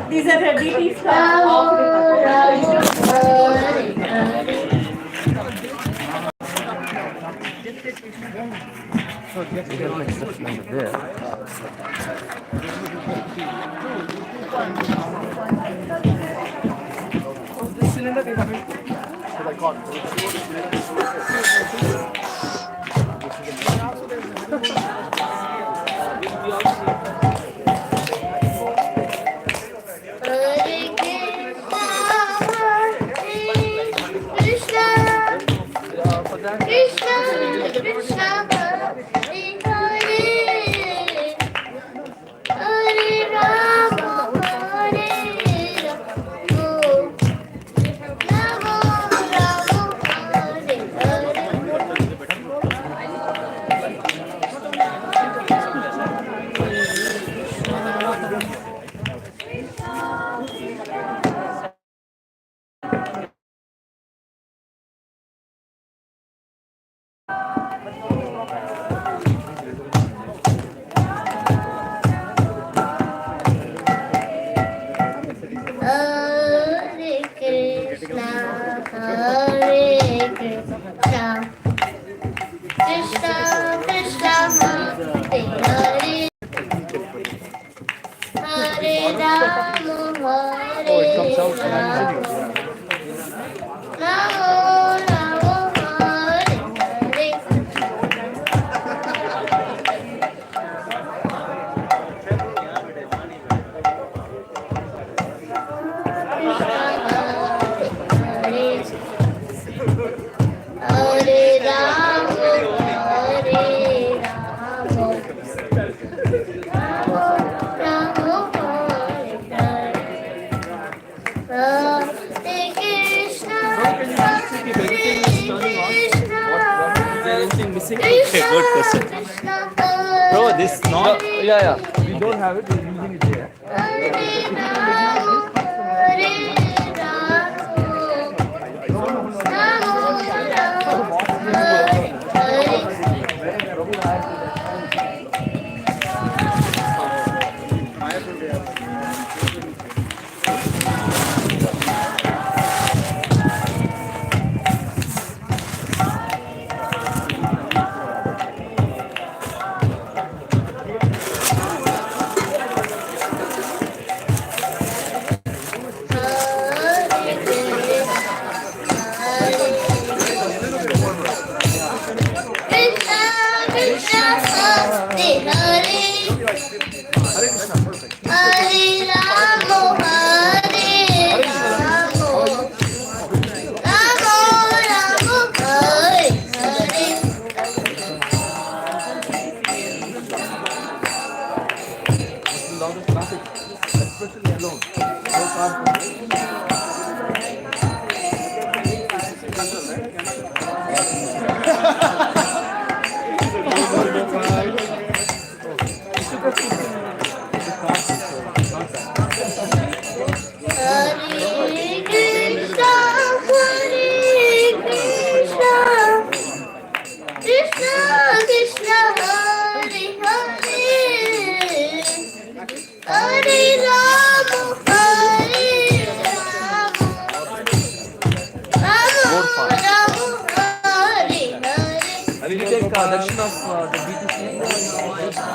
These are the deities of Krishna. Good question. Bro, this song, yeah. We don't have it, we're using it here. Darshan of the BTC.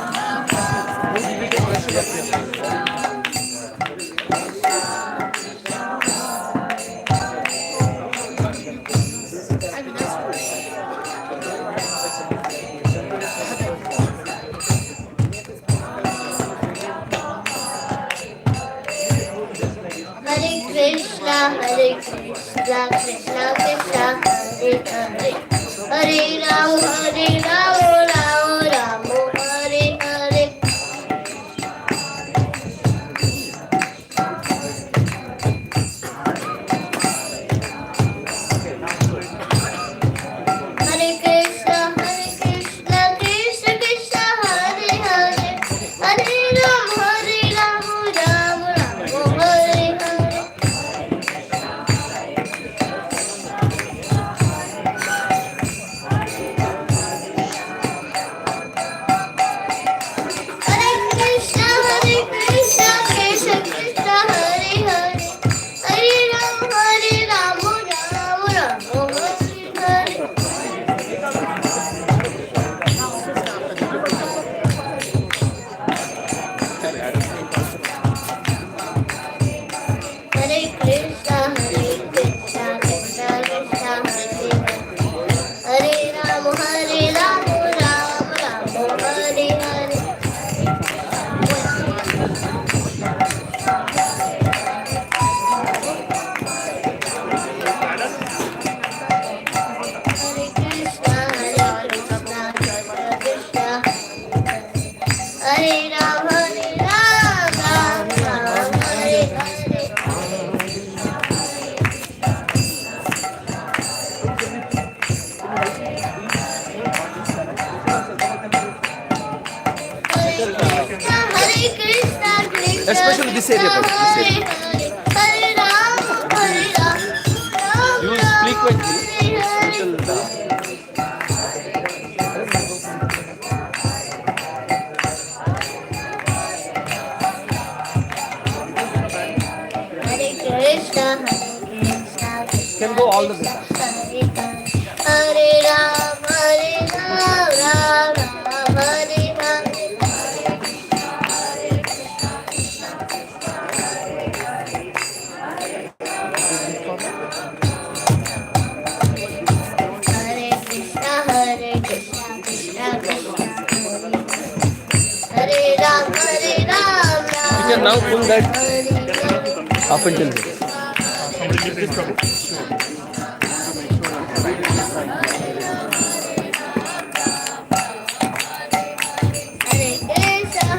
Hare Krishna, Krishna Krishna, Hare Hare, Hare Rama, Rama Rama, Hare Hare. Hare Krishna, Krishna Krishna, Hare Hare, Hare Rama, Rama this area, brother. This Hare area. Hare Hare Ram, Use frequently. Hare Hare. Little, Hare Krishna, can go all the way. Hare Ram, Ram Ram, Hare Hare. Hare Krishna, Krishna Krishna, Hare Ram, Ram You can now pull that Hare Hare. up until here.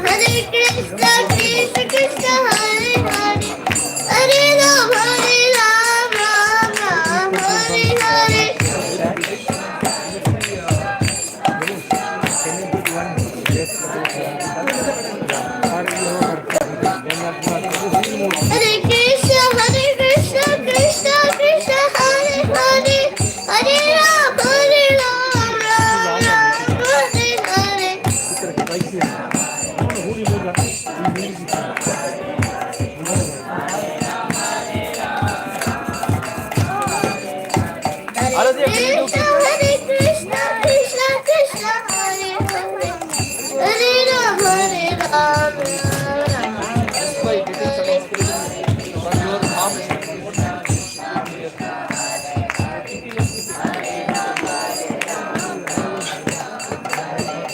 Hare Krishna, Krishna Krishna, Hare Hare, Hare Ram, Ram Ram, Hare Hare. Hare Krishna, Krishna Krishna, Hare Hare, Hare Ram, Ram Ram, Hare Hare. Aradhya, can you do Hare Krishna, Krishna Krishna, Hare Hare, Hare Ram, Ram just by getting some inspiration from your mom?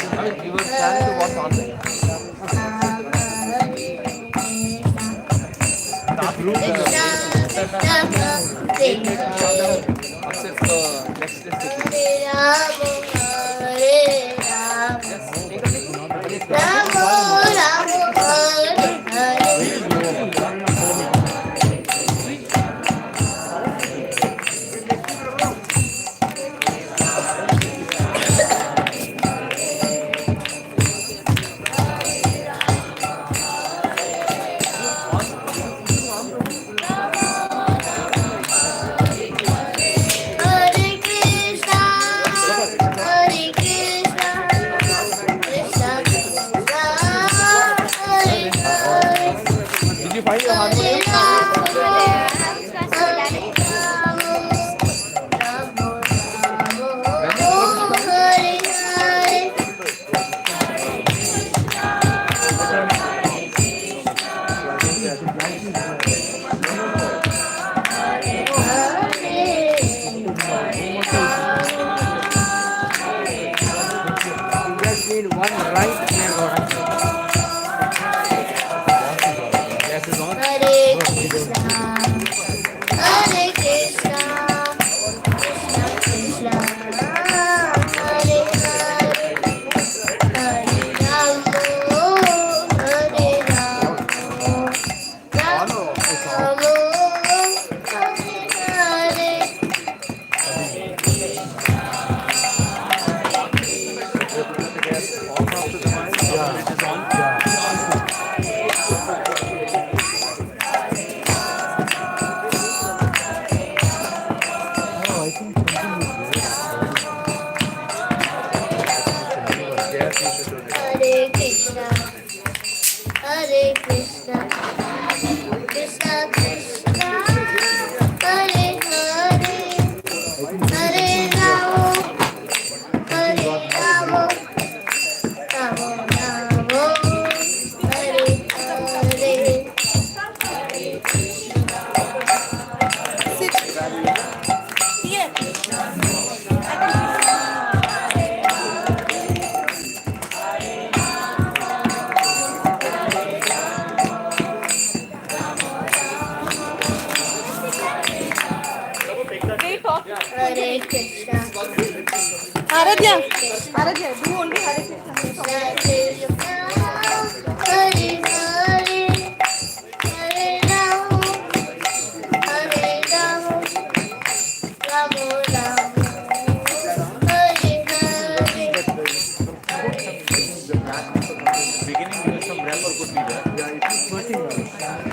I mean, you were planning to watch online. Except next is Did you find your harmonium? Need one right near God. Yes, it's on. Hare Krishna, Hare Krishna, Krishna Krishna, Hare Hare, Hare Ram, Hare Ram, Ram Ram, Hare Hare. Hare Krishna, Hare Krishna, Krishna Krishna, Hare Hare, Hare Ram, Hare Ram, Ram Ram, Hare Hare. Hare Krishna, Aradhya, Aradhya, do only Hare Krishna. Krishna Krishna, Hare Hare, Hare Ram, Hare Ram, Ram Ram, Hare Hare. Beginning, some rapper could be there. Yeah, it is working.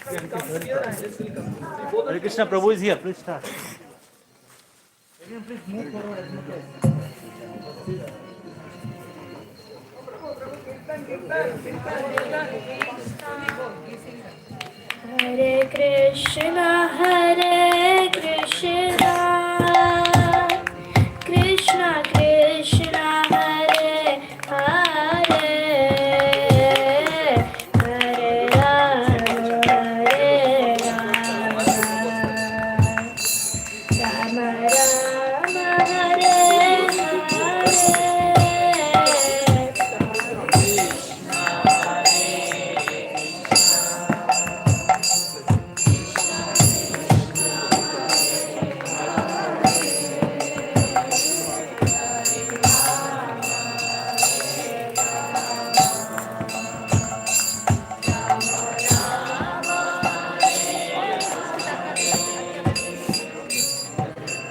Hare Krishna, Prabhu is here. Please start. Hare Krishna, Hare Krishna, Krishna Krishna, Hare Hare, Hare Rama, Hare Rama, Rama Rama, Hare Hare.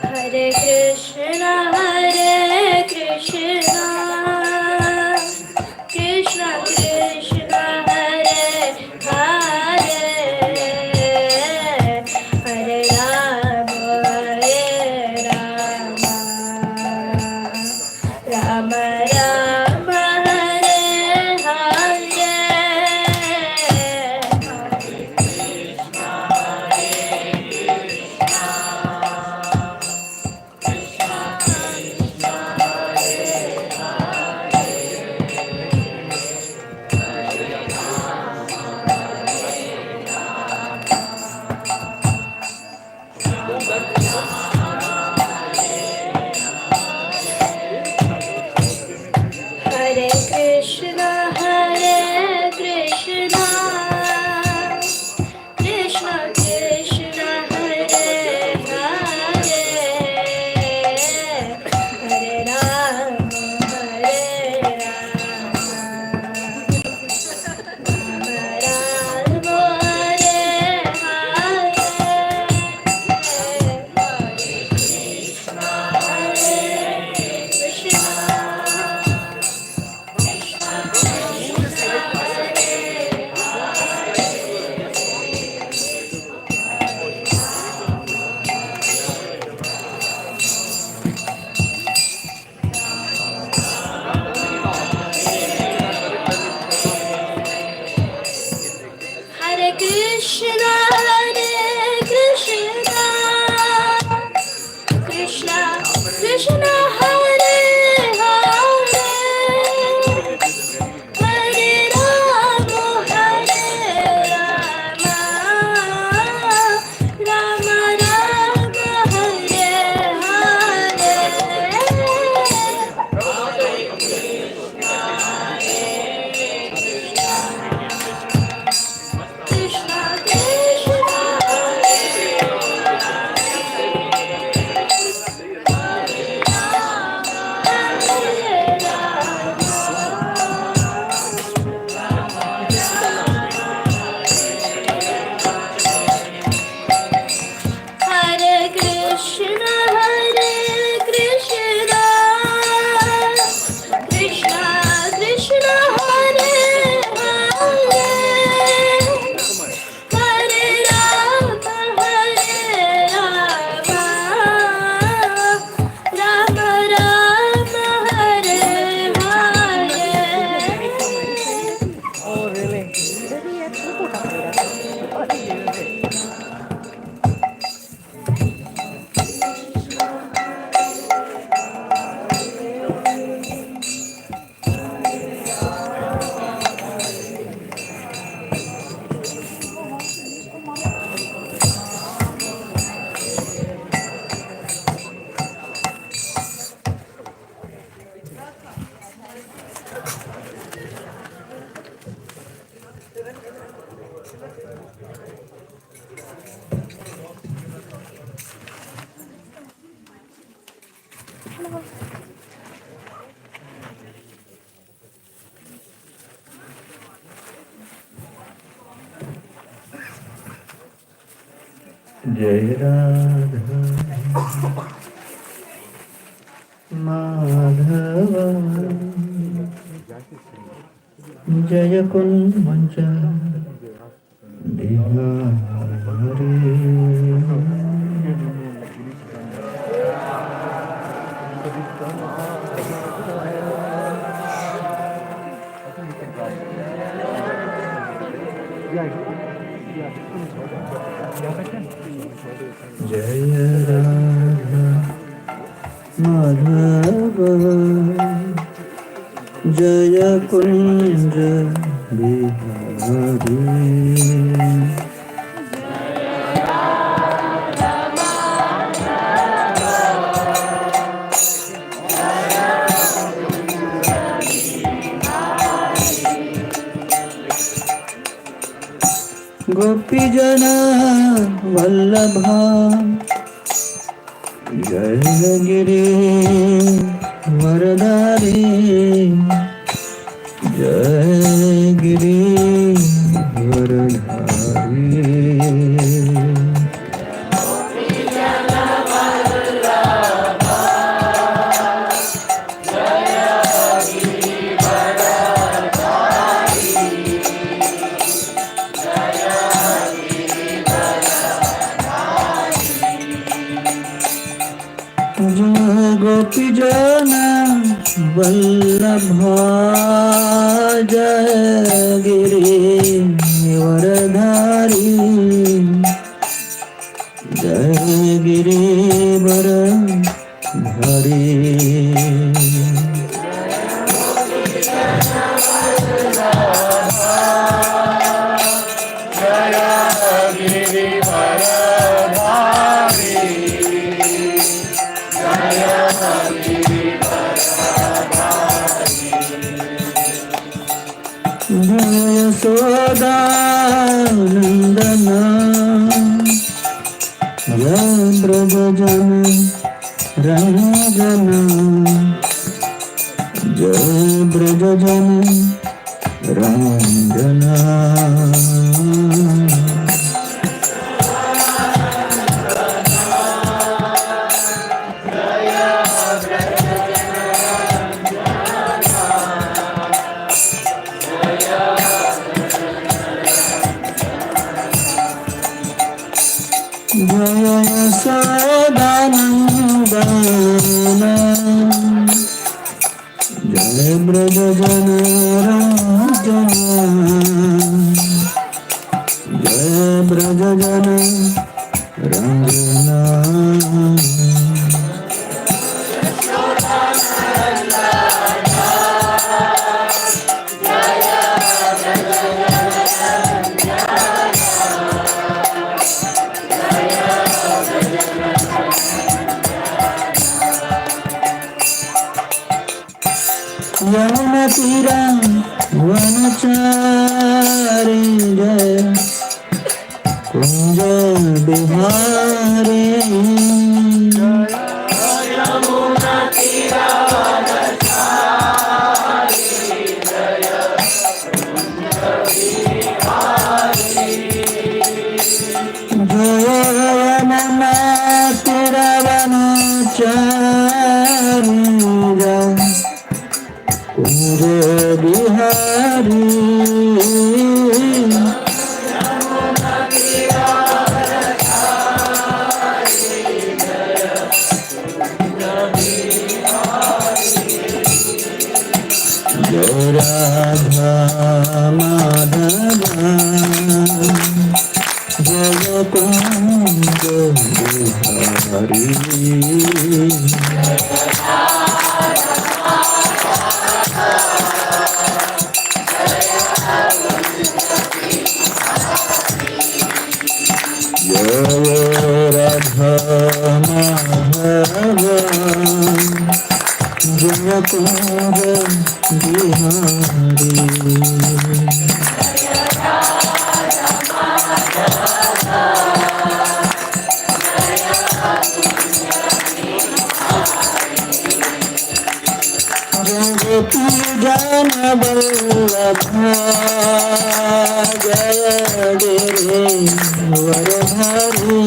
Hare Krishna, Hare Krishna, Krishna Krishna, Hare Hare, Hare Rama, Hare Rama, Rama Rama, Hare Hare. Hare Krishna, Hare Krishna, Krishna Krishna, Hare Hare, Hare Rama, Hare Rama, Rama Rama, Hare Hare Krishna, Hare Krishna, Krishna Krishna, Hare Hare, Hare Rama, Hare Rama, Rama Rama, Hare Krishna Krishna, Hare Krishna, Hare Krishna, Krishna Krishna, Hare Hare, Hare Rama, Hare Rama, Rama Rama, Hare Hare. Oh, really? जय राधा माधव जय कुंज Jaya Radha Madhava Jaya Kunja Bihari Gopijana Vallabha Jaya Giri Varadari Jaya Giri Varadari Jaya Gopijana Vallabha Jaya Giri Varadari Jaya Giri Varadari Jaya Soda Nandana Jaya Brajajana Ranjana Jaya Brajajana Ranjana Jaya Sadanandana Jaya Brajajana Ranjana Jaya Brajajana Ranjana Yamuna Tira Vanachari Jaya Kunja Bihari Jaya Yamuna Tira Vanachari Jaya Kunja Bihari Jaya Radha Madhava Jaya Kunja Bihari Jaya Radha Madhava Jaya Kunja Bihari Jaya Vallabha Jaya Giri Varadhari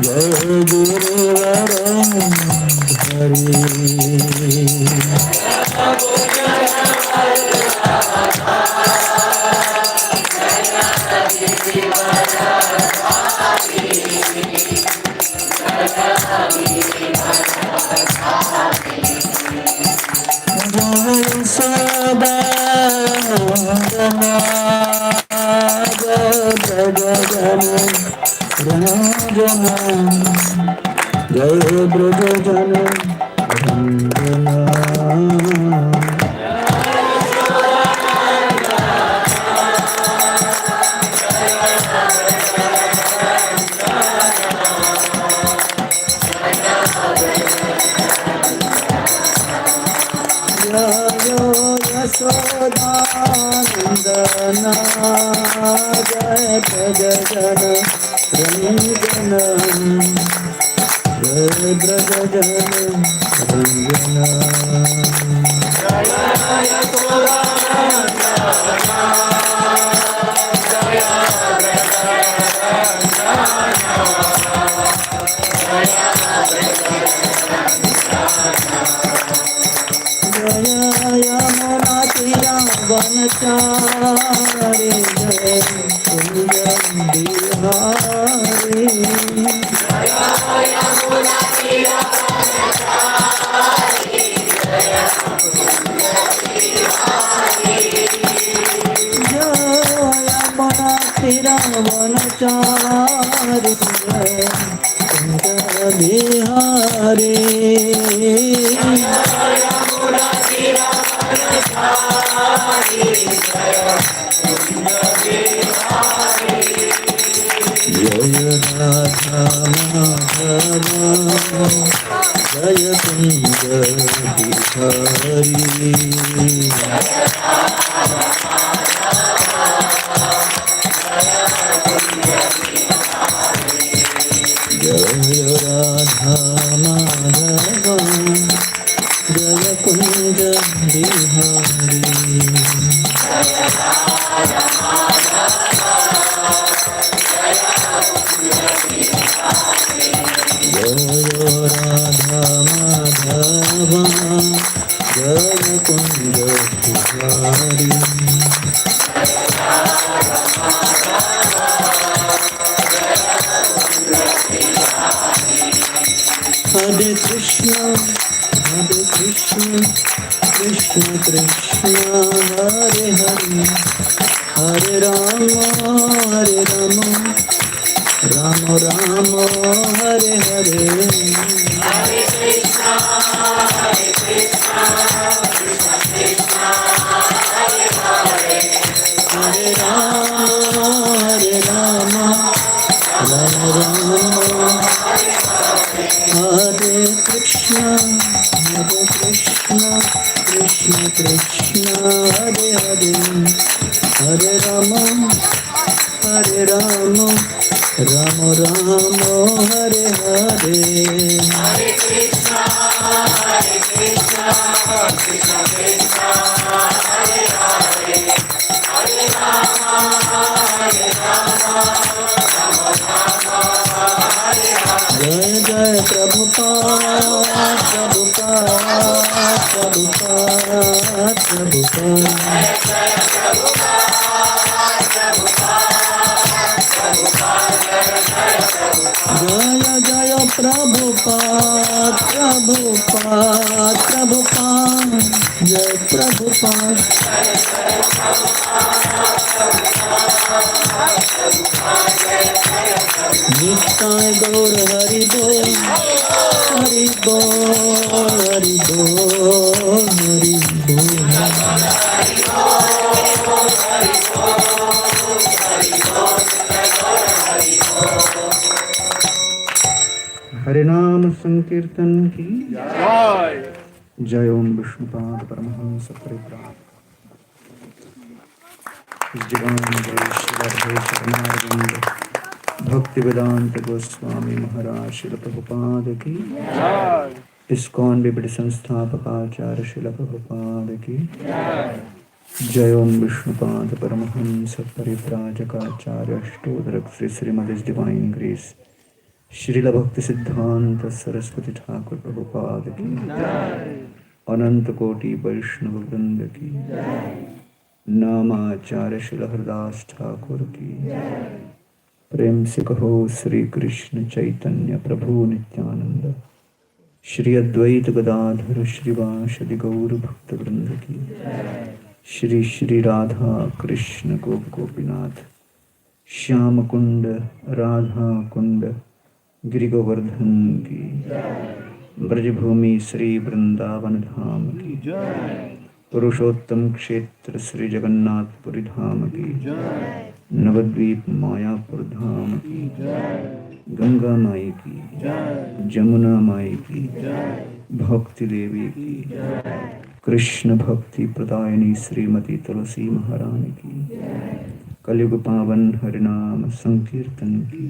Jaya Giri Varadhari Jaya Jai Sada Nandana Jai Brajajana Ranjana Jai Brajajana Ranjana Yasodanandana Jaya Prajajana Ranjana Jaya Prajajana Ranjana Jaya Yamuna Tira Vanachari Jaya Kunjam Bihari Jaya Tira Vanachari Jaya Kunjam Bihari Jaya Radha Madhava Jaya Kunja Bihari Jaya Radha Madhava Jaya Kunja Bihari Jaya Radha Madhava Jaya Kunja Bihari Hare Krishna Krishna Krishna Hare Hare Hare Rama Rama Rama Hare Hare Hare Rama Rama Rama Hare Krishna Krishna Krishna Hare Hare Hare Rama Rama Rama Hare Hare Jai Jai Prabhupada Jai Prabhupada Nittai Gaur Hari Bol Hari Bol Hari Bol Hari Hare Nam Sankirtan ki Jai Jai Om Vishnupad Paramahamsa Parivrata His Divine Grace Shri Bhakti Vedanta Goswami Maharaj Srila Prabhupada ki ISKCON Vibhidi Sansthapak Acharya Srila Prabhupada ki Jai Om Vishnupad Paramahamsa Parivrajaka Acharya Ashtodharak Sri Srimad Divine Grace Srila Bhakti Siddhanta Saraswati Thakur Prabhupada ki Ananta Koti Vaishnava Vrinda ki नामाचार्य शिल हरदास ठाकुर की। प्रेम से कहो श्री कृष्ण चैतन्य प्रभु नित्यानंद, श्री अद्वैत गदाधर श्रीवासदि गौर भक्त वृंद की। श्री श्री राधा कृष्ण गोप गोपीनाथ, श्याम कुंड राधा कुंड गिरि गोवर्धन की। ब्रजभूमि श्री वृंदावन धाम की। पुरुषोत्तम क्षेत्र श्री जगन्नाथपुरी धाम की। नवद्वीप मायापुर धाम की। गंगा माई की, जमुना माई की, भक्ति देवी की, कृष्ण भक्ति प्रदायिनी श्रीमती तुलसी महारानी की। कलयुग पावन हरिनाम संकीर्तन की।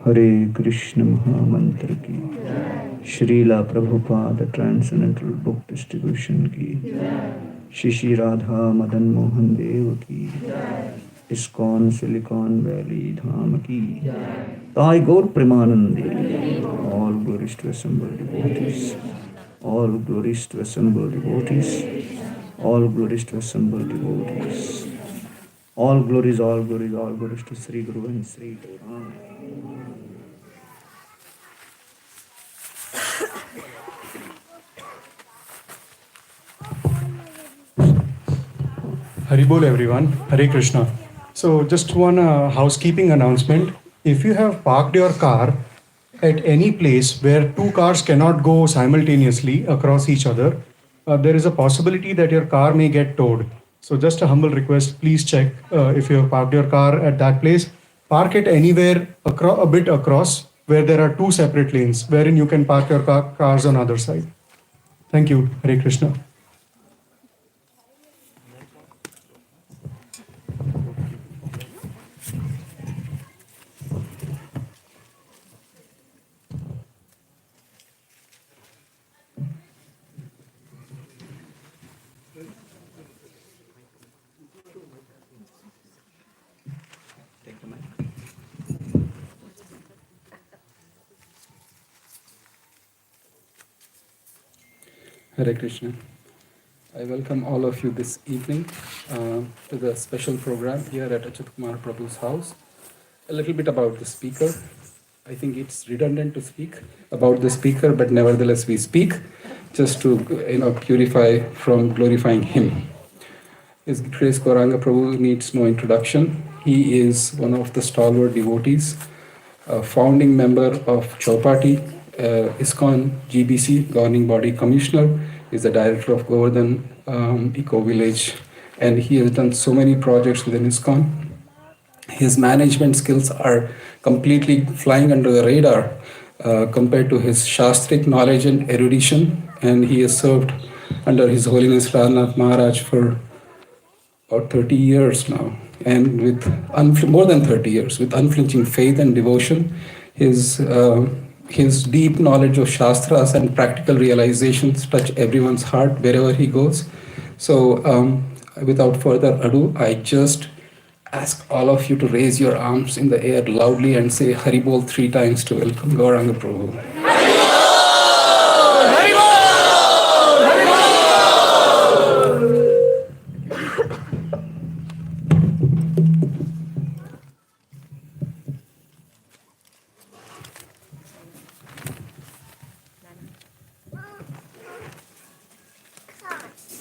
हरे कृष्ण महामंत्र की। Srila Prabhupada transcendental book distribution की। श्री श्री राधा मदन मोहन देव की। इस्कॉन सिलिकॉन वैली धाम की। ताई गौर Premanandi. All glories to assembled devotees. All glories to assembled devotees. All glories to assembled devotees. All glories, all glories, all glories to Sri Guru and Sri Gaurang. Haribol everyone, Hare Krishna. So just one housekeeping announcement. If you have parked your car at any place where two cars cannot go simultaneously across each other, there is a possibility that your car may get towed. So just a humble request, please check if you have parked your car at that place. Park it anywhere a bit across where there are two separate lanes wherein you can park your cars on other side. Thank you, Hare Krishna. Hare Krishna. I welcome all of you this evening to the special program here at Achyut Kumar Prabhu's house. A little bit about the speaker. I think it's redundant to speak about the speaker, but nevertheless we speak just to purify from glorifying him. His Grace Gauranga Prabhu needs no introduction. He is one of the stalwart devotees, a founding member of Chaupati, ISKCON GBC, Governing Body Commissioner, is the director of Govardhan Eco Village, and he has done so many projects within ISKCON. His management skills are completely flying under the radar compared to his Shastric knowledge and erudition, and he has served under His Holiness Radhanath Maharaj for about 30 years now, and with more than 30 years, with unflinching faith and devotion. His deep knowledge of Shastras and practical realizations touch everyone's heart wherever he goes. So without further ado, I just ask all of you to raise your arms in the air loudly and say Haribol 3 times to welcome Gauranga Prabhu.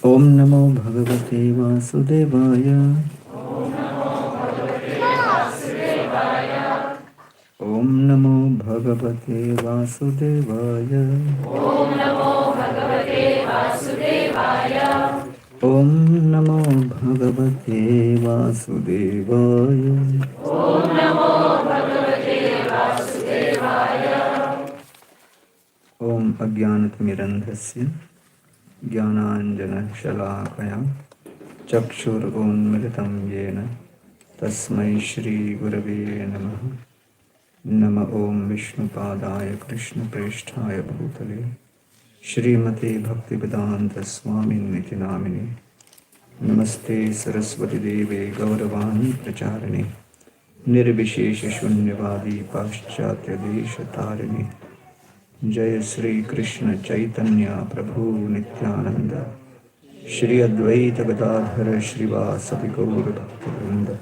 ओम नमो भगवते वासुदेवाय। ओम नमो भगवते वासुदेवाय। Om Namo Bhagavate Vasudevaya. ओम नमो भगवते वासुदेवाय। Om Namo Bhagavate Vasudevaya. ओम अज्ञानतिमिरन्धस्य ज्ञानाञ्जनशलाकया चक्षुरुन्मिलितं येन तस्मै श्रीगुरवे नमः। नमः ओं विष्णुपादाय कृष्णप्रेष्ठाय भूतले श्रीमते भक्तिवेदान्त स्वामिन्निति नामिने। नमस्ते सरस्वती देवे गौरवाणी प्रचारिणे निर्विशेष शून्यवादी पाश्चात्य देश तारिणे। जय श्री कृष्ण चैतन्य प्रभु Nityanand Shri Advaita Gadadhara Srivasadi Gaura Bhaktivinoda.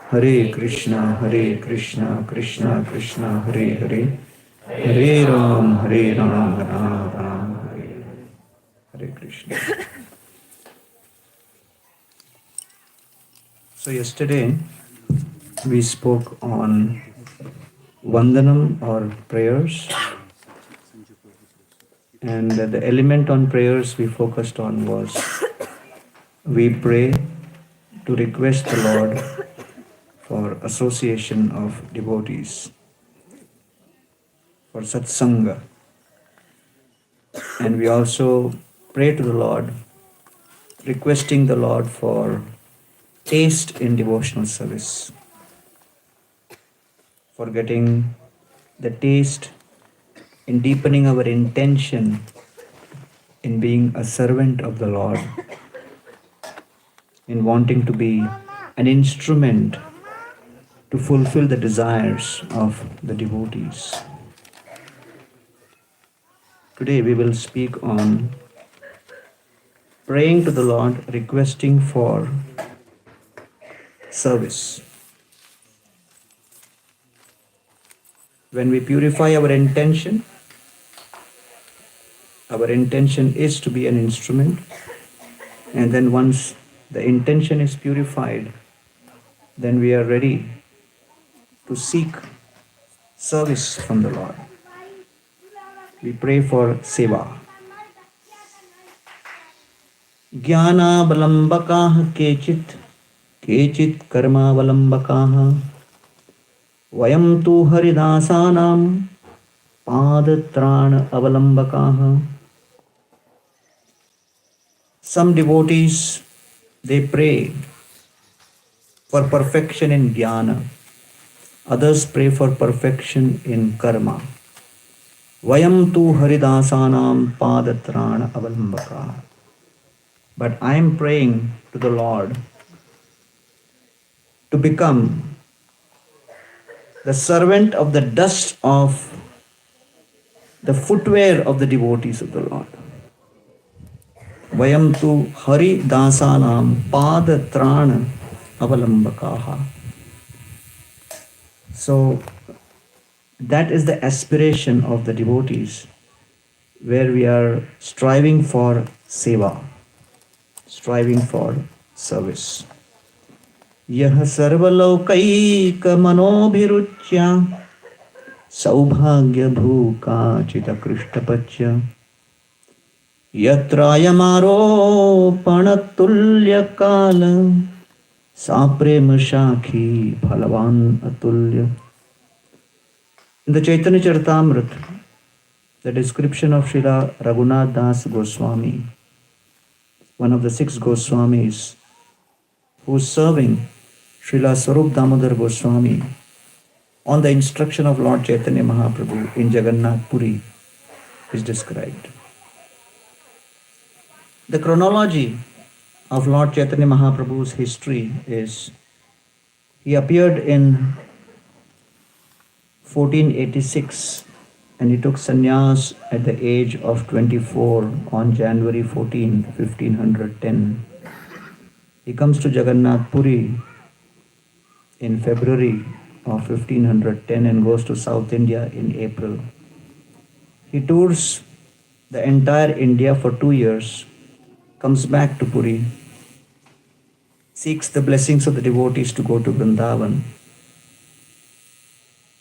Hare Krishna, Krishna Krishna, Hare Hare, Hare Ram, Ram Ram, Hare Hare. Hare Krishna. So yesterday we spoke on Vandanam or prayers, and the element on prayers we focused on was we pray to request the Lord for association of devotees, for satsanga, and we also pray to the Lord requesting the Lord for taste in devotional service, for getting the taste in deepening our intention in being a servant of the Lord, in wanting to be an instrument to fulfill the desires of the devotees. Today we will speak on praying to the Lord, requesting for service. When we purify our intention is to be an instrument, and then once the intention is purified, then we are ready to seek service from the Lord. We pray for seva. Jnana balambakaah kechit karma balambakaah vayam tu haridasanam padatrana avalambakaah. Some devotees, they pray for perfection in jnana. Others pray for perfection in karma. Vayam tu haridasanam padatrana avalambakaah. But I am praying to the Lord to become the servant of the dust of the footwear of the devotees of the Lord. Vayam tu hari dasanam padatrana avalambakaha. So that is the aspiration of the devotees, where we are striving for seva, striving for service. Yah sarvalaukaika manobhiruchya saubhagya bhuka chita krishtapachya yatrayamaro panatulya kala saprema shakhi phalavan atulya. In the Chaitanya Charitamrita, the description of Srila Raghunath Das Goswami, one of the 6 Goswamis who is serving Srila Sarup Damodar Goswami on the instruction of Lord Chaitanya Mahaprabhu in Jagannath Puri, is described. The chronology of Lord Chaitanya Mahaprabhu's history is he appeared in 1486 and he took sannyas at the age of 24 on January 14, 1510. He comes to Jagannath Puri in February of 1510 and goes to South India in April. He tours the entire India for 2 years, comes back to Puri, seeks the blessings of the devotees to go to Vrindavan.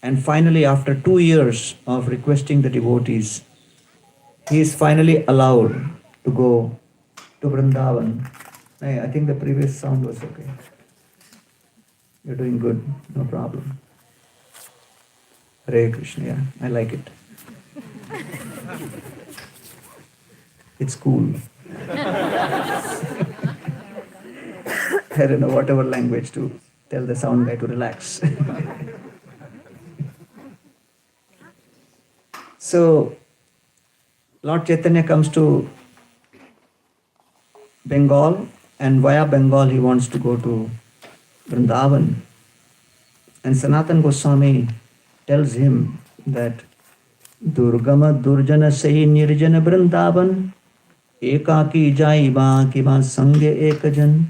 And finally, after 2 years of requesting the devotees, he is finally allowed to go to Vrindavan. I think the previous sound was okay. You're doing good, no problem. Hare Krishna, yeah, I like it. It's cool. I don't know whatever language to tell the sound guy to relax. So, Lord Chaitanya comes to Bengal, and via Bengal he wants to go to Vrindavan. And Sanatan Goswami tells him that Durgama Durjana Sahi Nirjana Vrindavan Ekaki jaiva kiva sangye ekajan.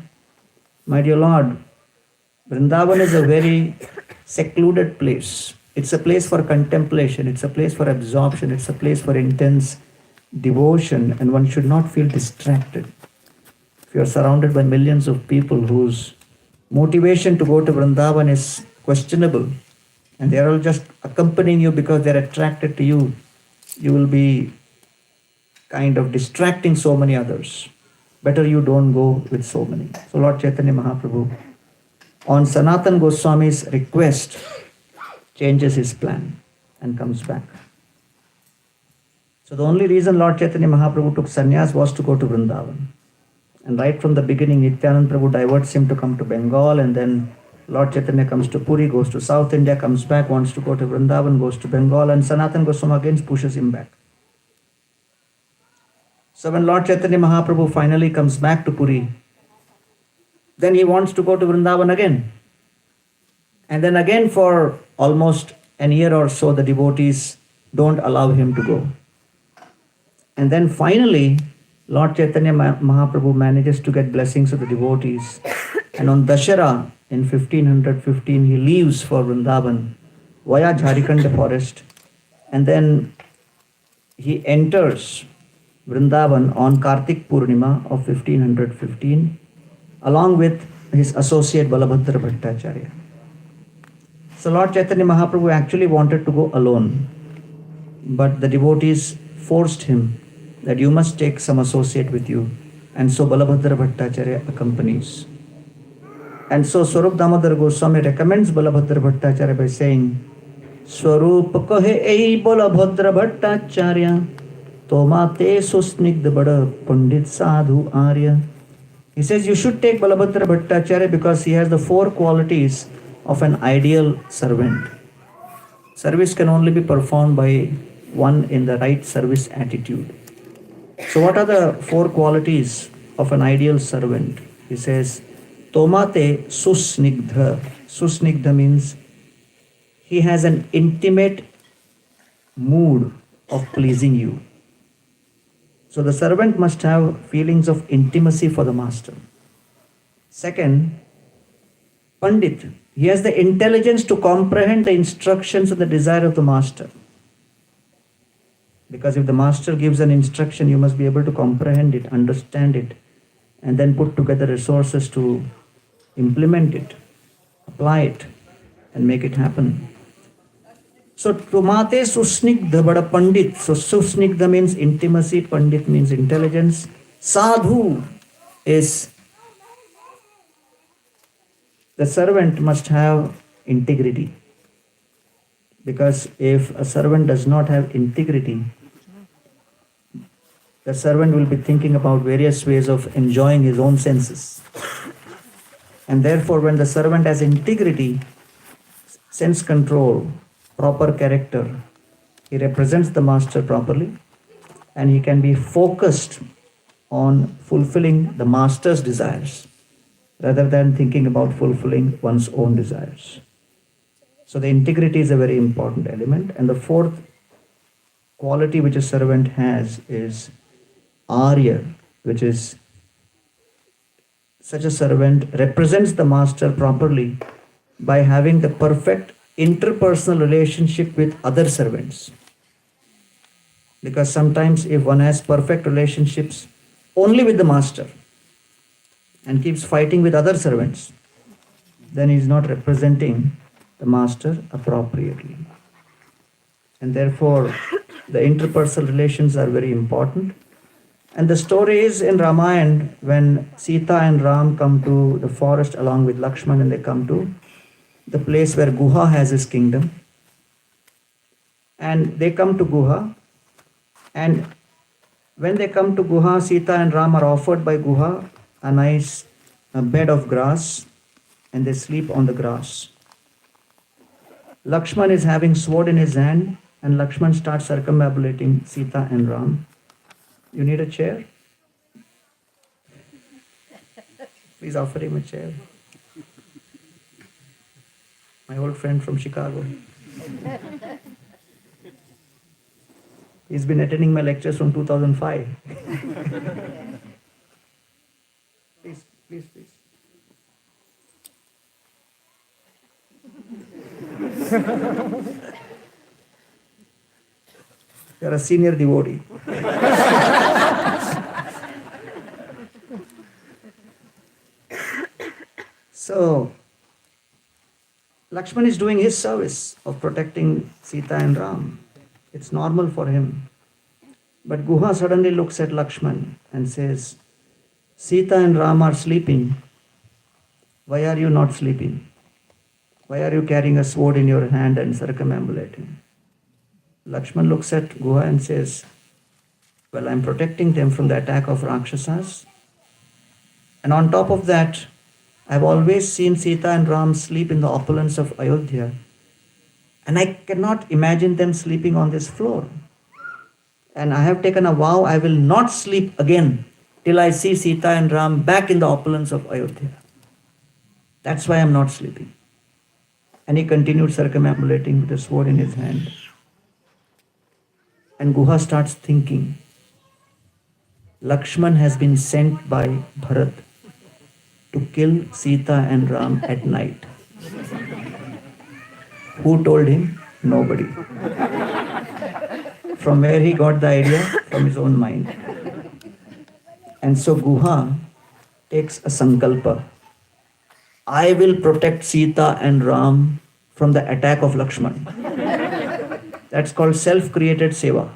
My dear Lord, Vrindavan is a very secluded place. It's a place for contemplation, it's a place for absorption, it's a place for intense devotion, and one should not feel distracted. If you are surrounded by millions of people whose motivation to go to Vrindavan is questionable, and they are all just accompanying you because they are attracted to you, you will be kind of distracting so many others. Better you don't go with so many. So Lord Chaitanya Mahaprabhu, on Sanatan Goswami's request, changes his plan and comes back. So the only reason Lord Chaitanya Mahaprabhu took sannyas was to go to Vrindavan. And right from the beginning, Nityananda Prabhu diverts him to come to Bengal, and then Lord Chaitanya comes to Puri, goes to South India, comes back, wants to go to Vrindavan, goes to Bengal, and Sanatan Goswami again pushes him back. So when Lord Chaitanya Mahaprabhu finally comes back to Puri, then he wants to go to Vrindavan again. And then again for almost an year or so, the devotees don't allow him to go. And then finally, Lord Chaitanya Mahaprabhu manages to get blessings of the devotees. And on Dashara in 1515, he leaves for Vrindavan via Jharikanda forest. And then he enters Vrindavan on Kartik Purnima of 1515, along with his associate Balabhadra Bhattacharya. So Lord Chaitanya Mahaprabhu actually wanted to go alone, but the devotees forced him that you must take some associate with you. And so Balabhadra Bhattacharya accompanies. And so Swarup Damodar Goswami recommends Balabhadra Bhattacharya by saying, Swarup kahe ei Balabhadra Bhattacharya, Tomate susnigdha bada Pandit Sadhu Arya. He says you should take Balabhadra Bhattacharya because he has the four qualities of an ideal servant. Service can only be performed by one in the right service attitude. So what are the four qualities of an ideal servant? He says, Tomate susnigdha. Susnigdha means he has an intimate mood of pleasing you. So the servant must have feelings of intimacy for the master. Second, Pandit. He has the intelligence to comprehend the instructions and the desire of the master. Because if the master gives an instruction, you must be able to comprehend it, understand it, and then put together resources to implement it, apply it, and make it happen. So, Tumate Susnigdha Bada Pandit. So, Susnigdha means intimacy, Pandit means intelligence. Sadhu is the servant must have integrity. Because if a servant does not have integrity, the servant will be thinking about various ways of enjoying his own senses. And therefore, when the servant has integrity, sense control, proper character, he represents the master properly, and he can be focused on fulfilling the master's desires rather than thinking about fulfilling one's own desires. So the integrity is a very important element. And the fourth quality which a servant has is Arya, which is such a servant represents the master properly by having the perfect interpersonal relationship with other servants. Because sometimes if one has perfect relationships only with the master and keeps fighting with other servants, then he is not representing the master appropriately. And therefore, the interpersonal relations are very important. And the story is in Ramayana when Sita and Ram come to the forest along with Lakshman, and they come to the place where Guha has his kingdom. And they come to Guha, and when they come to Guha, Sita and Ram are offered by Guha a nice bed of grass, and they sleep on the grass. Lakshman is having sword in his hand, and Lakshman starts circumambulating Sita and Ram. You need a chair? Please offer him a chair. My old friend from Chicago. He's been attending my lectures from 2005. You are a senior devotee. So, Lakshman is doing his service of protecting Sita and Ram. It's normal for him. But Guha suddenly looks at Lakshman and says, Sita and Ram are sleeping. Why are you not sleeping? Why are you carrying a sword in your hand and circumambulating? Lakshman looks at Guha and says, well, I'm protecting them from the attack of Rakshasas. And on top of that, I've always seen Sita and Ram sleep in the opulence of Ayodhya. And I cannot imagine them sleeping on this floor. And I have taken a vow, I will not sleep again till I see Sita and Ram back in the opulence of Ayodhya. That's why I'm not sleeping. And he continued circumambulating with the sword in his hand. And Guha starts thinking, Lakshman has been sent by Bharat to kill Sita and Ram at night. Who told him? Nobody. From where he got the idea? From his own mind. And so Guha takes a sankalpa. I will protect Sita and Ram from the attack of Lakshman. That's called self-created seva.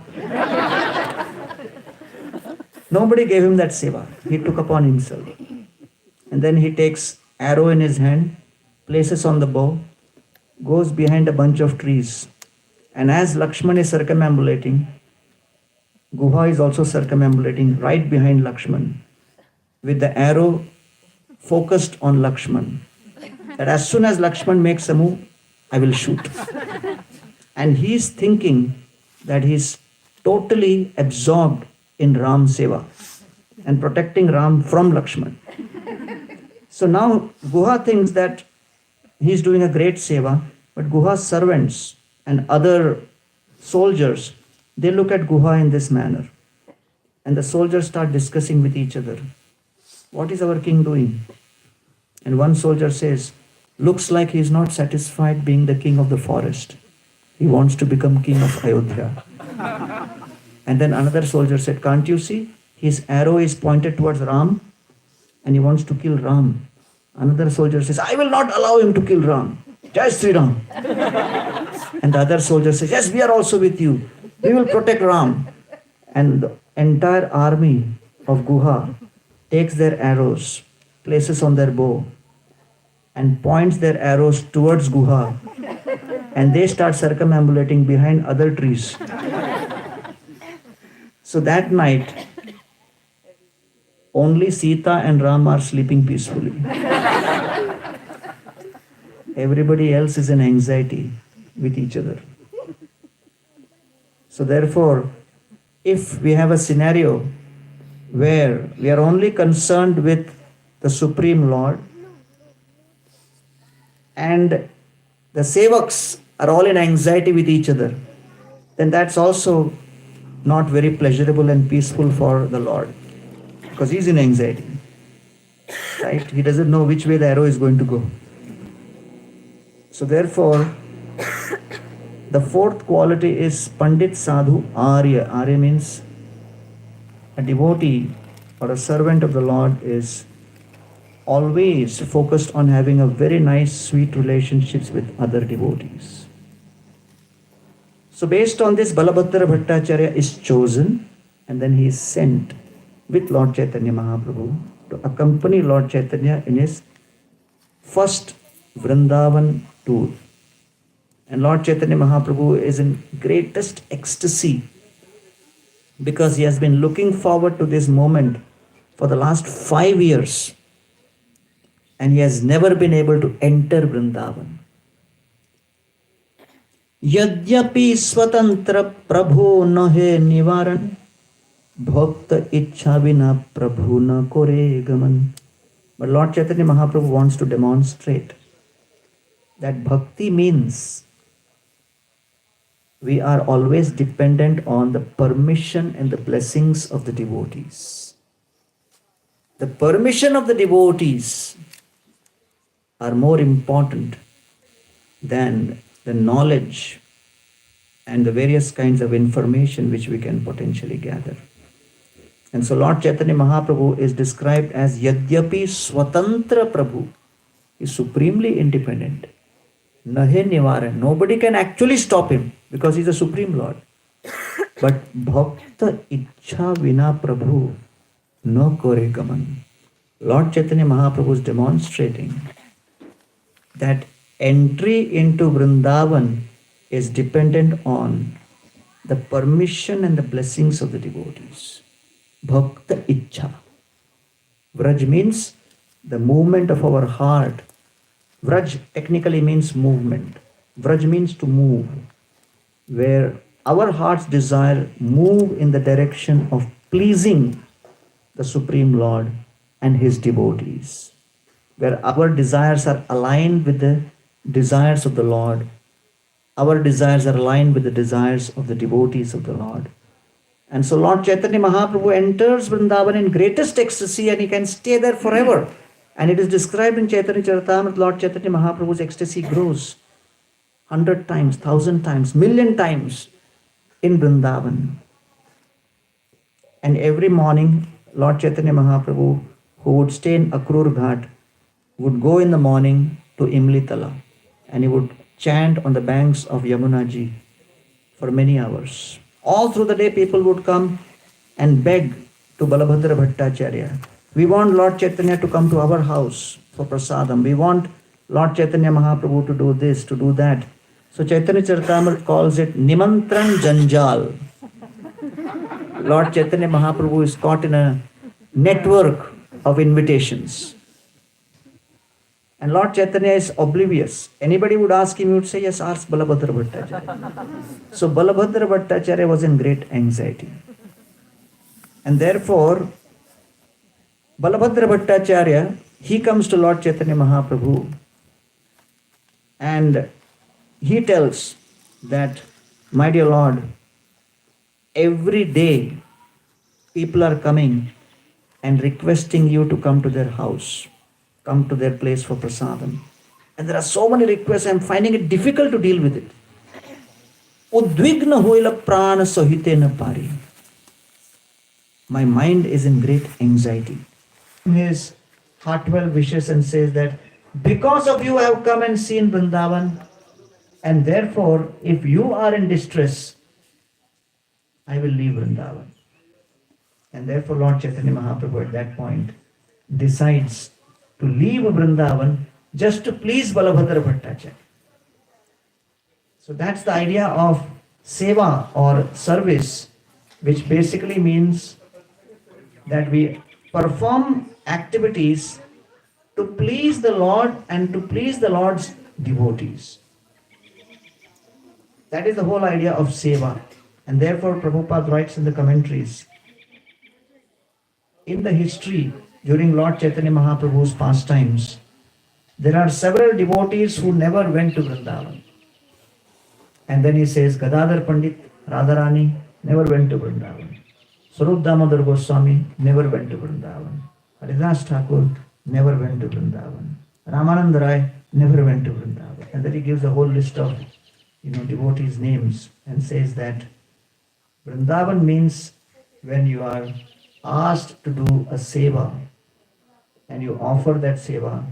Nobody gave him that seva. He took upon himself. And then he takes arrow in his hand, places on the bow, goes behind a bunch of trees. And as Lakshman is circumambulating, Guha is also circumambulating right behind Lakshman, with the arrow focused on Lakshman. That as soon as Lakshman makes a move, I will shoot. And he is thinking that he is totally absorbed in Ram Seva and protecting Ram from Lakshman. So now Guha thinks that he is doing a great seva, but Guha's servants and other soldiers, they look at Guha in this manner. And the soldiers start discussing with each other. What is our king doing? And one soldier says, looks like he is not satisfied being the king of the forest. He wants to become king of Ayodhya. And then another soldier said, can't you see? His arrow is pointed towards Ram and he wants to kill Ram. Another soldier says, I will not allow him to kill Ram. Jai Sri Ram. And the other soldier says, yes, we are also with you. We will protect Ram. And the entire army of Guha takes their arrows, places on their bow, and points their arrows towards Guha. And they start circumambulating behind other trees. So that night, only Sita and Ram are sleeping peacefully. Everybody else is in anxiety with each other. So therefore, if we have a scenario where we are only concerned with the Supreme Lord and the sevaks are all in anxiety with each other, then that's also not very pleasurable and peaceful for the Lord, because he's in anxiety, right? He doesn't know which way the arrow is going to go. So therefore, the fourth quality is Pandit Sadhu Arya. Arya means a devotee or a servant of the Lord is always focused on having a very nice, sweet relationships with other devotees. So based on this, Balabhadra Bhattacharya is chosen and then he is sent with Lord Chaitanya Mahaprabhu to accompany Lord Chaitanya in his first Vrindavan tour. And Lord Chaitanya Mahaprabhu is in greatest ecstasy because he has been looking forward to this moment for the last 5 years and he has never been able to enter Vrindavan. Yadyapi swatantra prabhu nahe nivaran bhakta ichha vina prabhu na kore gaman. But Lord Chaitanya Mahaprabhu wants to demonstrate that bhakti means we are always dependent on the permission and the blessings of the devotees. The permission of the devotees are more important than the knowledge and the various kinds of information which we can potentially gather. And so Lord Chaitanya Mahaprabhu is described as Yadyapi Swatantra Prabhu. He is supremely independent. Nahe Nivaran. Nobody can actually stop him because he is a supreme Lord. But Bhakta Ichha Vina Prabhu no Kore Gaman. Lord Chaitanya Mahaprabhu is demonstrating that entry into Vrindavan is dependent on the permission and the blessings of the devotees. Bhakta Ichha. Vraj means the movement of our heart. Vraj technically means movement. Vraj means to move. Where our heart's desire move in the direction of pleasing the Supreme Lord and His devotees. Where our desires are aligned with the desires of the Lord. Our desires are aligned with the desires of the devotees of the Lord. And so Lord Chaitanya Mahaprabhu enters Vrindavan in greatest ecstasy and he can stay there forever. And it is described in Chaitanya Charitamrita, Lord Chaitanya Mahaprabhu's ecstasy grows 100 times, 1,000 times, million times in Vrindavan. And every morning, Lord Chaitanya Mahaprabhu, who would stay in Akrur Ghat, would go in the morning to Imlitala and he would chant on the banks of Yamuna Ji for many hours. All through the day, people would come and beg to Balabhadra Bhattacharya. We want Lord Chaitanya to come to our house for prasadam. We want Lord Chaitanya Mahaprabhu to do this, to do that. So Chaitanya Charitamrita calls it Nimantran Janjal. Lord Chaitanya Mahaprabhu is caught in a network of invitations. And Lord Chaitanya is oblivious. Anybody would ask him, he would say, yes, ask Balabhadra Bhattacharya. So Balabhadra Bhattacharya was in great anxiety. And therefore, Balabhadra Bhattacharya, he comes to Lord Chaitanya Mahaprabhu and he tells that, my dear Lord, every day people are coming and requesting you to come to their house, come to their place for prasadam. And there are so many requests, I am finding it difficult to deal with it. Udvigna hoila prana sohitena pari. My mind is in great anxiety. His heartfelt wishes and says that because of you I have come and seen Vrindavan, and therefore if you are in distress, I will leave Vrindavan. And therefore Lord Chaitanya Mahaprabhu at that point decides to leave Vrindavan just to please Balabhadra Bhattacharya. So that's the idea of seva or service, which basically means that we perform activities to please the Lord and to please the Lord's devotees. That is the whole idea of seva. And therefore Prabhupada writes in the commentaries, in the history during Lord Chaitanya Mahaprabhu's pastimes, there are several devotees who never went to Vrindavan. And then he says, Gadadhar Pandit, Radharani never went to Vrindavan. Swarup Damodar Goswami never went to Vrindavan. Haridas Thakur never went to Vrindavan. Ramananda Rai never went to Vrindavan. And then he gives a whole list of devotees' names and says that Vrindavan means when you are asked to do a seva and you offer that seva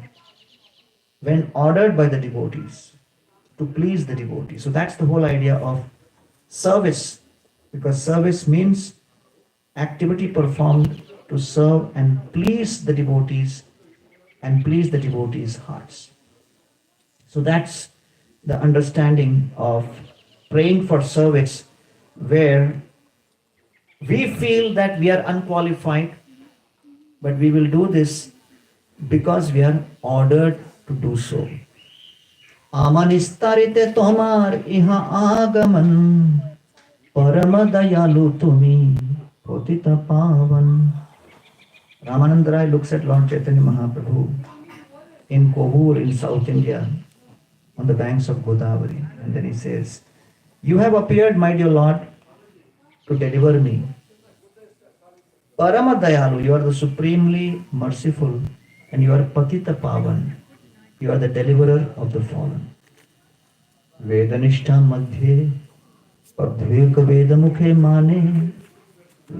when ordered by the devotees to please the devotees. So that's the whole idea of service, because service means activity performed to serve and please the devotees and please the devotees' hearts. So that's the understanding of praying for service, where we feel that we are unqualified, but we will do this because we are ordered to do so. Amanistarite tomar iha agaman parama dayalu tumi potita pavan. Ramananda Rai looks at Lord Chaitanya Mahaprabhu in Kohur in South India on the banks of Godavari, and then he says, you have appeared, my dear Lord, to deliver me. Parama Dayalu, you are the supremely merciful, and you are Patita Pavan, you are the deliverer of the fallen. वेदनिष्ठा मध्ये पद्वेक वेद मुखे माने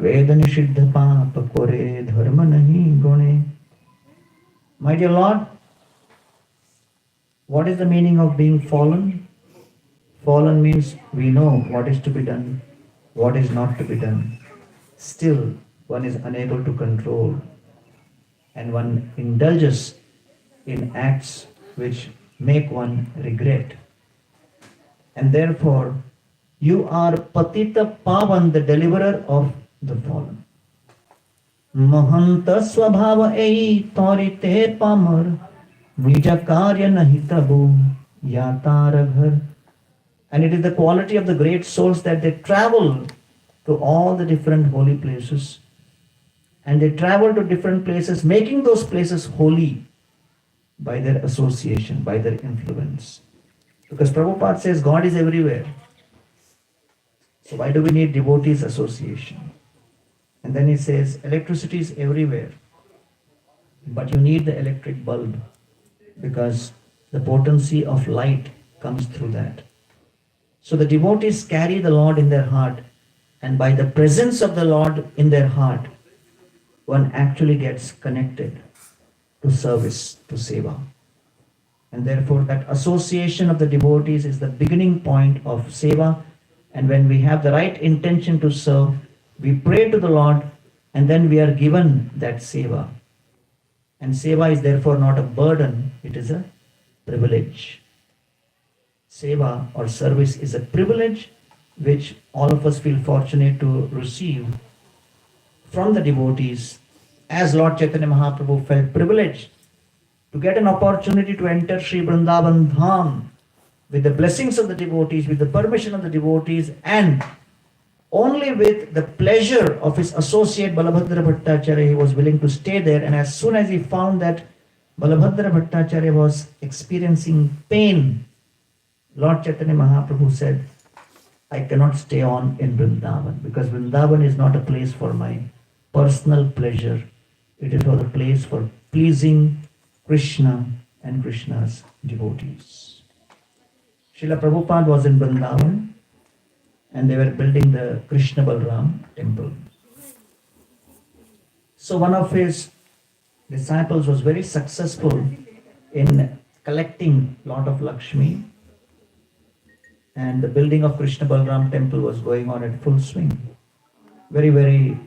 वेद निषिद्ध पाप कोरे dharma nahi gone. My dear Lord, what is the meaning of being fallen? Fallen means we know what is to be done, what is not to be done. Still, one is unable to control and one indulges in acts which make one regret. And therefore, you are Patita Pavan, the deliverer of the fallen. Mahanta Swabhava Ei Torite Pamar Nijakarya Nahitabu Yataraghar. And it is the quality of the great souls that they travel to all the different holy places. And they travel to different places, making those places holy by their association, by their influence. Because Prabhupada says God is everywhere. So why do we need devotees association? And then he says electricity is everywhere. But you need the electric bulb because the potency of light comes through that. So the devotees carry the Lord in their heart, and by the presence of the Lord in their heart, one actually gets connected to service, to seva. And therefore that association of the devotees is the beginning point of seva. And when we have the right intention to serve, we pray to the Lord and then we are given that seva. And seva is therefore not a burden, it is a privilege. Seva or service is a privilege which all of us feel fortunate to receive from the devotees, as Lord Chaitanya Mahaprabhu felt privileged to get an opportunity to enter Sri Vrindavan Dham with the blessings of the devotees, with the permission of the devotees, and only with the pleasure of his associate Balabhadra Bhattacharya he was willing to stay there. And as soon as he found that Balabhadra Bhattacharya was experiencing pain, Lord Chaitanya Mahaprabhu said, I cannot stay on in Vrindavan because Vrindavan is not a place for my personal pleasure. It is for the place for pleasing Krishna and Krishna's devotees. Srila Prabhupada was in Vrindavan and they were building the Krishna Balram temple. So one of his disciples was very successful in collecting a lot of Lakshmi, and the building of Krishna Balram temple was going on at full swing. Very, very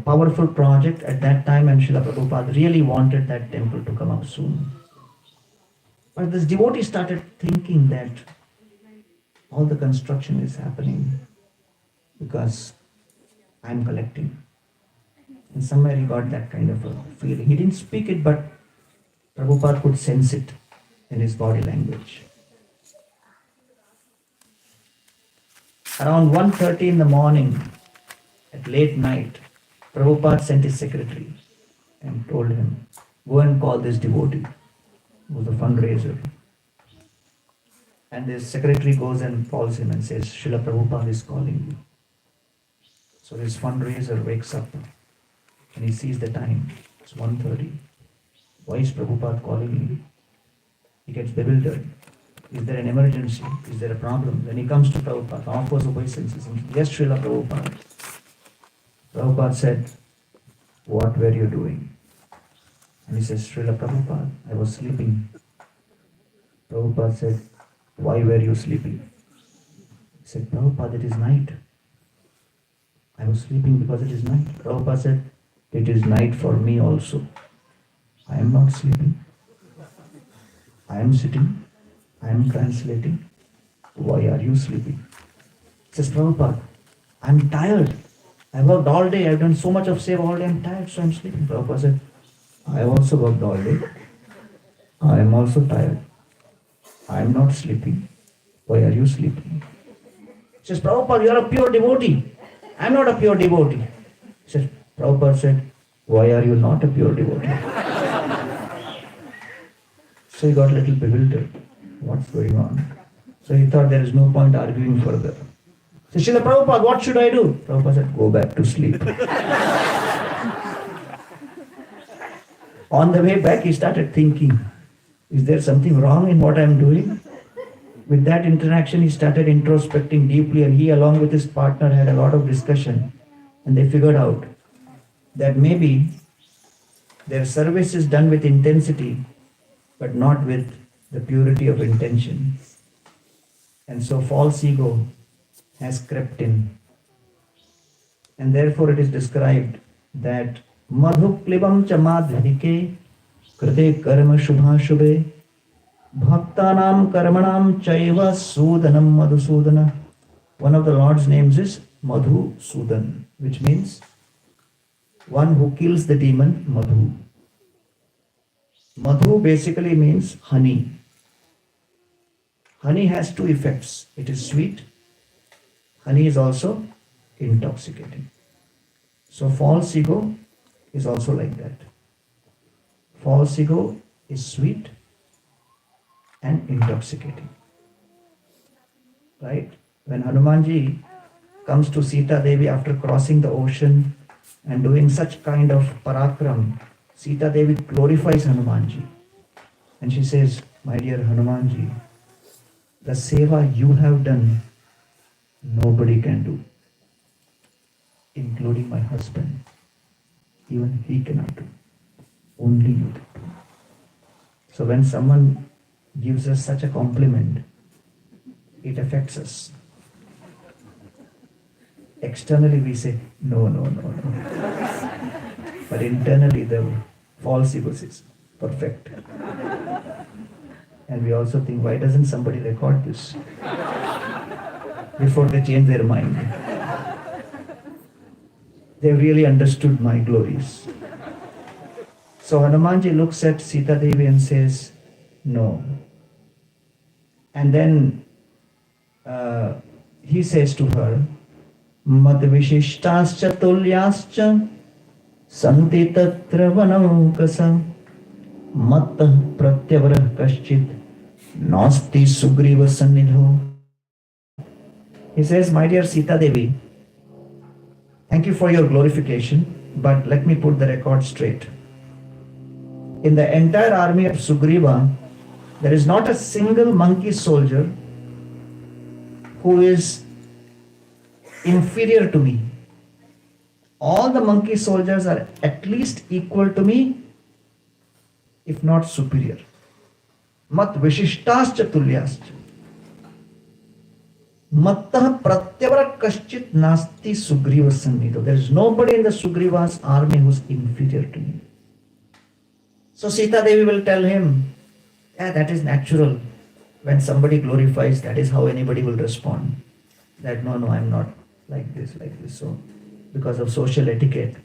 powerful project at that time, and Srila Prabhupada really wanted that temple to come up soon. But this devotee started thinking that all the construction is happening because I'm collecting. And somewhere he got that kind of a feeling. He didn't speak it, but Prabhupada could sense it in his body language. Around 1:30 in the morning, at late night, Prabhupada sent his secretary and told him, go and call this devotee, who was a fundraiser. And the secretary goes and calls him and says, Srila Prabhupada is calling you. So this fundraiser wakes up and he sees the time. It's 1:30. Why is Prabhupada calling me? He gets bewildered. Is there an emergency? Is there a problem? Then he comes to Prabhupada, offers obeisances. Yes, Srila Prabhupada. Prabhupada said, what were you doing? And he says, Srila Prabhupada, I was sleeping. Prabhupada said, why were you sleeping? He said, Prabhupada, it is night. I was sleeping because it is night. Prabhupada said, it is night for me also. I am not sleeping. I am sitting. I am translating. Why are you sleeping? He says, Prabhupada, I am tired. I worked all day. I have done so much of seva all day. I am tired, so I am sleeping. Prabhupada said, I have also worked all day. I am also tired. I am not sleeping. Why are you sleeping? He says, Prabhupada, you are a pure devotee. I am not a pure devotee. He says, Prabhupada said, why are you not a pure devotee? So he got a little bewildered. What's going on? So he thought there is no point arguing further. So Srila Prabhupada, what should I do? Prabhupada said, go back to sleep. On the way back, he started thinking, is there something wrong in what I am doing? With that interaction, he started introspecting deeply, and he, along with his partner, had a lot of discussion. And they figured out that maybe their service is done with intensity, but not with the purity of intention. And so false ego has crept in. And therefore it is described that madhu klibam cha madhike krite karma shubha shubhe bhaktanam karmanam chaiva sudanam madhusudana. One of the Lord's names is Madhusudan, which means one who kills the demon Madhu. Madhu basically means honey. Honey has two effects. It is sweet. Honey is also intoxicating. So false ego is also like that. False ego is sweet and intoxicating. Right? When Hanumanji comes to Sita Devi after crossing the ocean and doing such kind of parakram, Sita Devi glorifies Hanumanji. And she says, my dear Hanumanji, the seva you have done, nobody can do, including my husband. Even he cannot do. Only you can do. So when someone gives us such a compliment, it affects us. Externally we say, no. But internally the false ego says, perfect. And we also think, why doesn't somebody record this? Before they change their mind. They really understood my glories. So Hanumanji looks at Sita Devi and says, no. And then he says to her, Mad vishishtascha tulyascha santi tatra vanaukasa matta pratyavarah kaschit nasti Sugriva sannidho. He says, my dear Sita Devi, thank you for your glorification, but let me put the record straight. In the entire army of Sugriva, there is not a single monkey soldier who is inferior to me. All the monkey soldiers are at least equal to me, if not superior. Mat vishishtascha tulyascha. Mattah pratyavara kaschit nasti Sugriva sannidho. There is nobody in the Sugriva's army who is inferior to me. So Sita Devi will tell him, yeah, that is natural. When somebody glorifies, that is how anybody will respond. That no, I'm not like this. So because of social etiquette,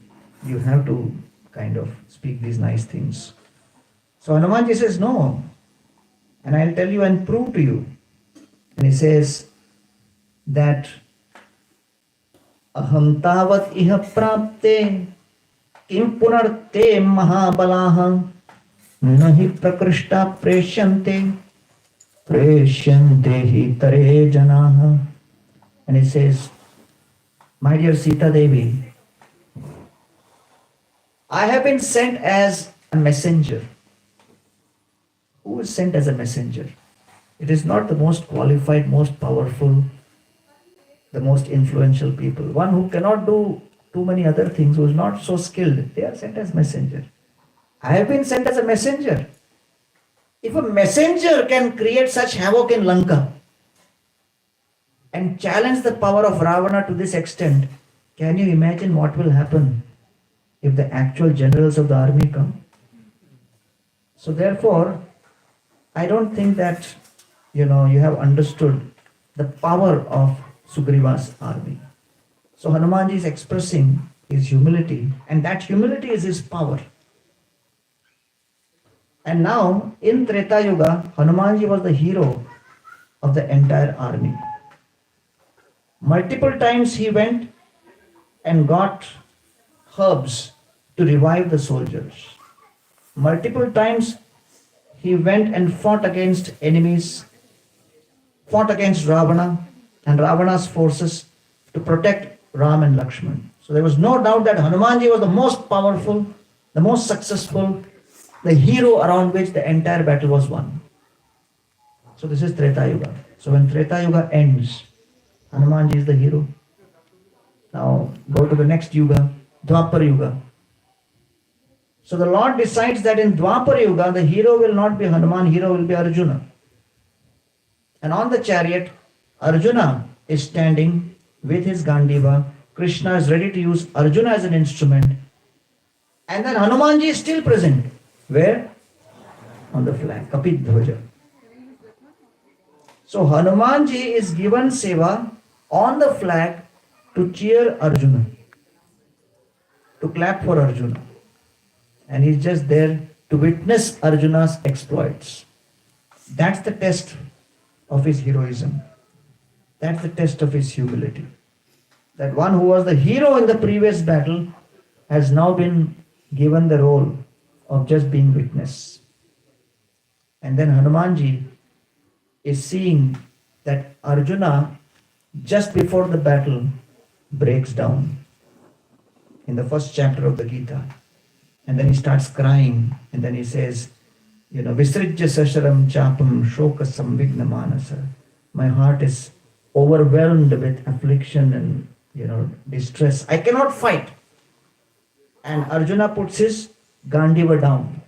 you have to kind of speak these nice things. So Hanumanji says, no. And I'll tell you and prove to you. And he says that aham tavat iha prapte kim punarte mahabalaha nahi prakrishta preshyante hi tare janaha. And he says, my dear Sita Devi, I have been sent as a messenger. Who is sent as a messenger? It is not the most qualified, most powerful, the most influential people. One who cannot do too many other things, who is not so skilled, they are sent as messenger. I have been sent as a messenger. If a messenger can create such havoc in Lanka and challenge the power of Ravana to this extent, can you imagine what will happen if the actual generals of the army come? So therefore, I don't think that, you have understood the power of Sugriva's army. So Hanumanji is expressing his humility, and that humility is his power. And now, in Treta Yuga, Hanumanji was the hero of the entire army. Multiple times he went and got herbs to revive the soldiers. Multiple times he went and fought against enemies, fought against Ravana and Ravana's forces to protect Ram and Lakshman. So there was no doubt that Hanumanji was the most powerful, the most successful, the hero around which the entire battle was won. So So this is Treta Yuga. So when Treta Yuga ends, Hanumanji is the hero. Now go to the next Yuga, Dwapar Yuga. So the Lord decides that in Dwapar Yuga, the hero will not be Hanuman, hero will be Arjuna. And on the chariot, Arjuna is standing with his Gandiva. Krishna is ready to use Arjuna as an instrument. And then Hanumanji is still present. Where? On the flag, Kapit Dhwaja. So Hanumanji is given seva on the flag to cheer Arjuna, to clap for Arjuna. And he's just there to witness Arjuna's exploits. That's the test of his heroism. That's the test of his humility. That one who was the hero in the previous battle has now been given the role of just being witness. And then Hanumanji is seeing that Arjuna, just before the battle, breaks down in the first chapter of the Gita. And then he starts crying, and then he says, Visrijya sasharam chapam shoka samvigna manasa. My heart is overwhelmed with affliction and distress. I cannot fight. And Arjuna puts his Gandiva down.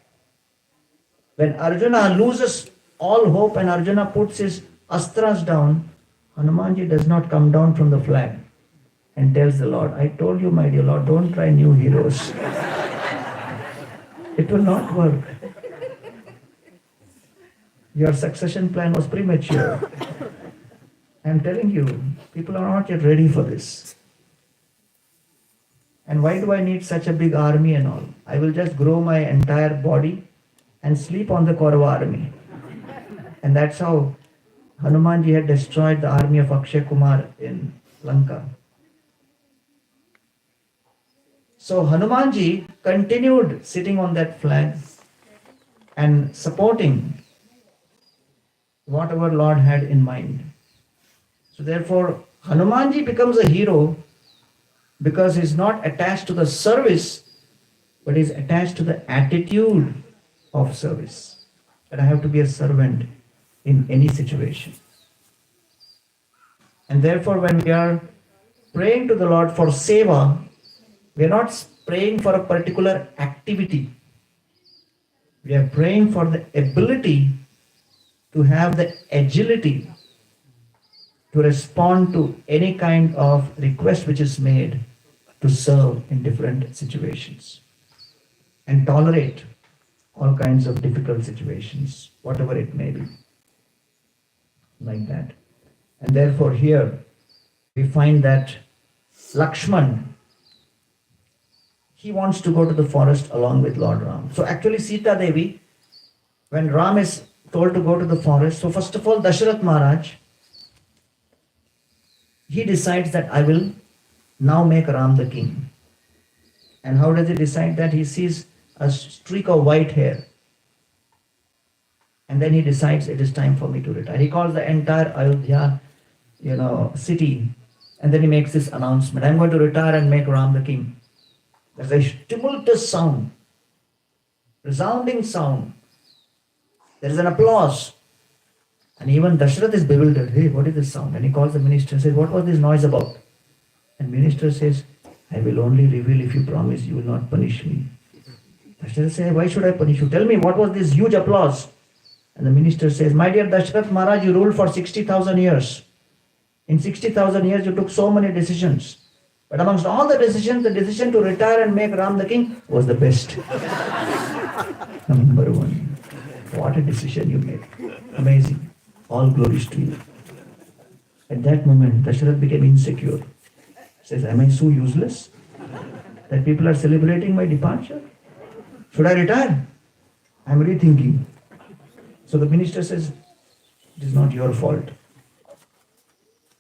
When Arjuna loses all hope and Arjuna puts his astras down, Hanumanji does not come down from the flag and tells the Lord, I told you, my dear Lord, don't try new heroes. It will not work. Your succession plan was premature. I'm telling you, people are not yet ready for this. And why do I need such a big army and all? I will just grow my entire body and sleep on the Kaurava army. And that's how Hanumanji had destroyed the army of Akshay Kumar in Lanka. So Hanumanji continued sitting on that flag and supporting whatever Lord had in mind. So therefore, Hanumanji becomes a hero because he's not attached to the service, but he's attached to the attitude of service. That I have to be a servant in any situation. And therefore, when we are praying to the Lord for seva, we are not praying for a particular activity. We are praying for the ability to have the agility to respond to any kind of request which is made to serve in different situations and tolerate all kinds of difficult situations, whatever it may be. Like that. And therefore here we find that Lakshman, he wants to go to the forest along with Lord Ram. So actually Sita Devi, when Ram is told to go to the forest, so first of all Dasharath Maharaj, he decides that I will now make Ram the king. And how does he decide that? He sees a streak of white hair. And then he decides it is time for me to retire. He calls the entire Ayodhya, city. And then he makes this announcement. I'm going to retire and make Ram the king. There's a tumultuous sound, resounding sound. There is an applause. And even Dasharath is bewildered. Hey, what is this sound? And he calls the minister and says, what was this noise about? And minister says, I will only reveal if you promise you will not punish me. Dasharath says, why should I punish you? Tell me, what was this huge applause? And the minister says, my dear Dasharath Maharaj, you ruled for 60,000 years. In 60,000 years, you took so many decisions. But amongst all the decisions, the decision to retire and make Ram the king was the best. Number one. What a decision you made. Amazing. All glories to you. At that moment, Dasharath became insecure. Says, am I so useless that people are celebrating my departure? Should I retire? I'm rethinking. So the minister says, it is not your fault.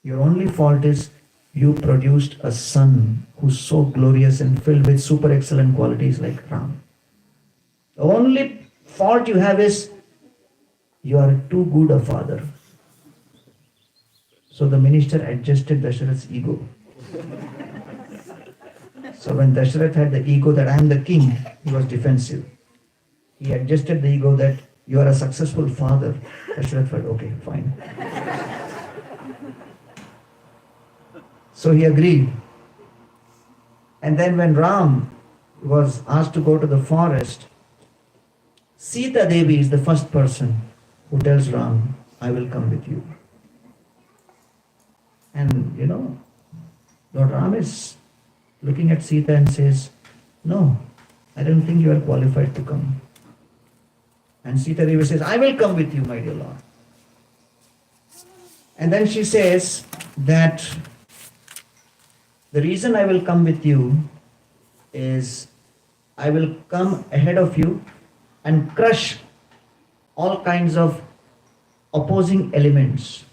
Your only fault is you produced a son who's so glorious and filled with super excellent qualities like Ram. The only fault you have is you are too good a father. So the minister adjusted Dasharath's ego. So when Dasharath had the ego that I am the king, he was defensive. He adjusted the ego that You are a successful father. Dasharath felt, okay, fine. So he agreed. And then when Ram was asked to go to the forest, Sita Devi is the first person who tells Ram, I will come with you. And Lord Ram is looking at Sita and says, no, I don't think you are qualified to come. And Sita Devi says, I will come with you, my dear Lord. And then she says that the reason I will come with you is I will come ahead of you and crush all kinds of opposing elements.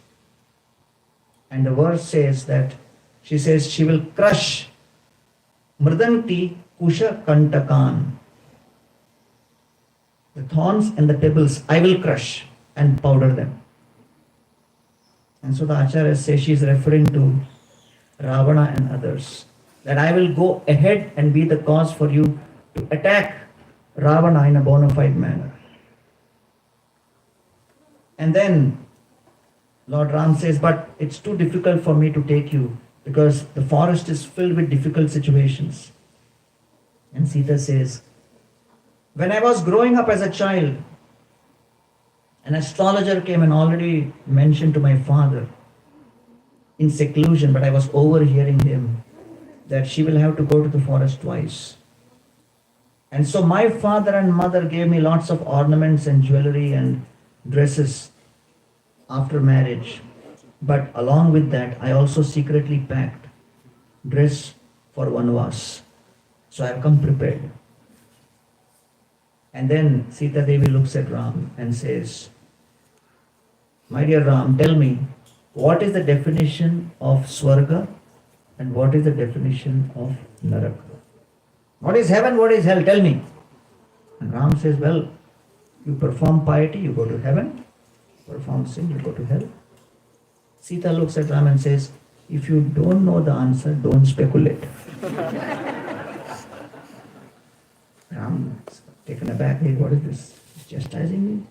And the verse says that she says she will crush Mridanti Kusha Kantakan. The thorns and the pebbles I will crush and powder them. And so the Acharya says she is referring to Ravana and others. That I will go ahead and be the cause for you to attack Ravana in a bona fide manner. And then Lord Ram says, but it's too difficult for me to take you because the forest is filled with difficult situations. And Sita says, when I was growing up as a child, an astrologer came and already mentioned to my father in seclusion, but I was overhearing him, that she will have to go to the forest twice. And so my father and mother gave me lots of ornaments and jewelry and dresses after marriage. But along with that, I also secretly packed dress for Vanvas. So I have come prepared. And then Sita Devi looks at Ram and says, my dear Ram, tell me, what is the definition of Swarga and what is the definition of Naraka? What is heaven, what is hell? Tell me. And Ram says, well, you perform piety, you go to heaven. Perform sin, you go to hell. Sita looks at Ram and says, if you don't know the answer, don't speculate. Ram is taken aback, hey, what is this? He's chastising me.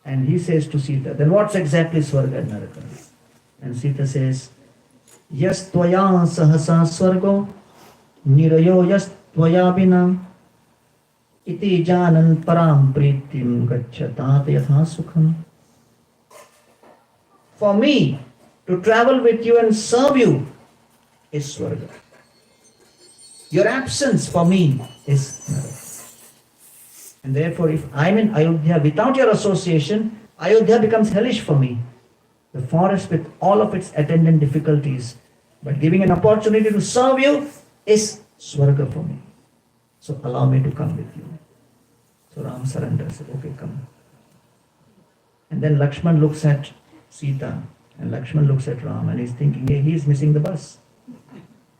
And he says to Sita, then what's exactly Swarga and Naraka? And Sita says, Yas tvaya sahasa swargo, nirayo yas tvaya vina, iti janan param pritim gacchatat yatha sukham. For me to travel with you and serve you is Swarga. Your absence for me is Naraka. And therefore, if I'm in Ayodhya without your association, Ayodhya becomes hellish for me. The forest with all of its attendant difficulties, but giving an opportunity to serve you is Swarga for me. So allow me to come with you. So Ram surrenders, okay, come. And then Lakshman looks at Sita and Lakshman looks at Ram and he's thinking, hey, he's missing the bus.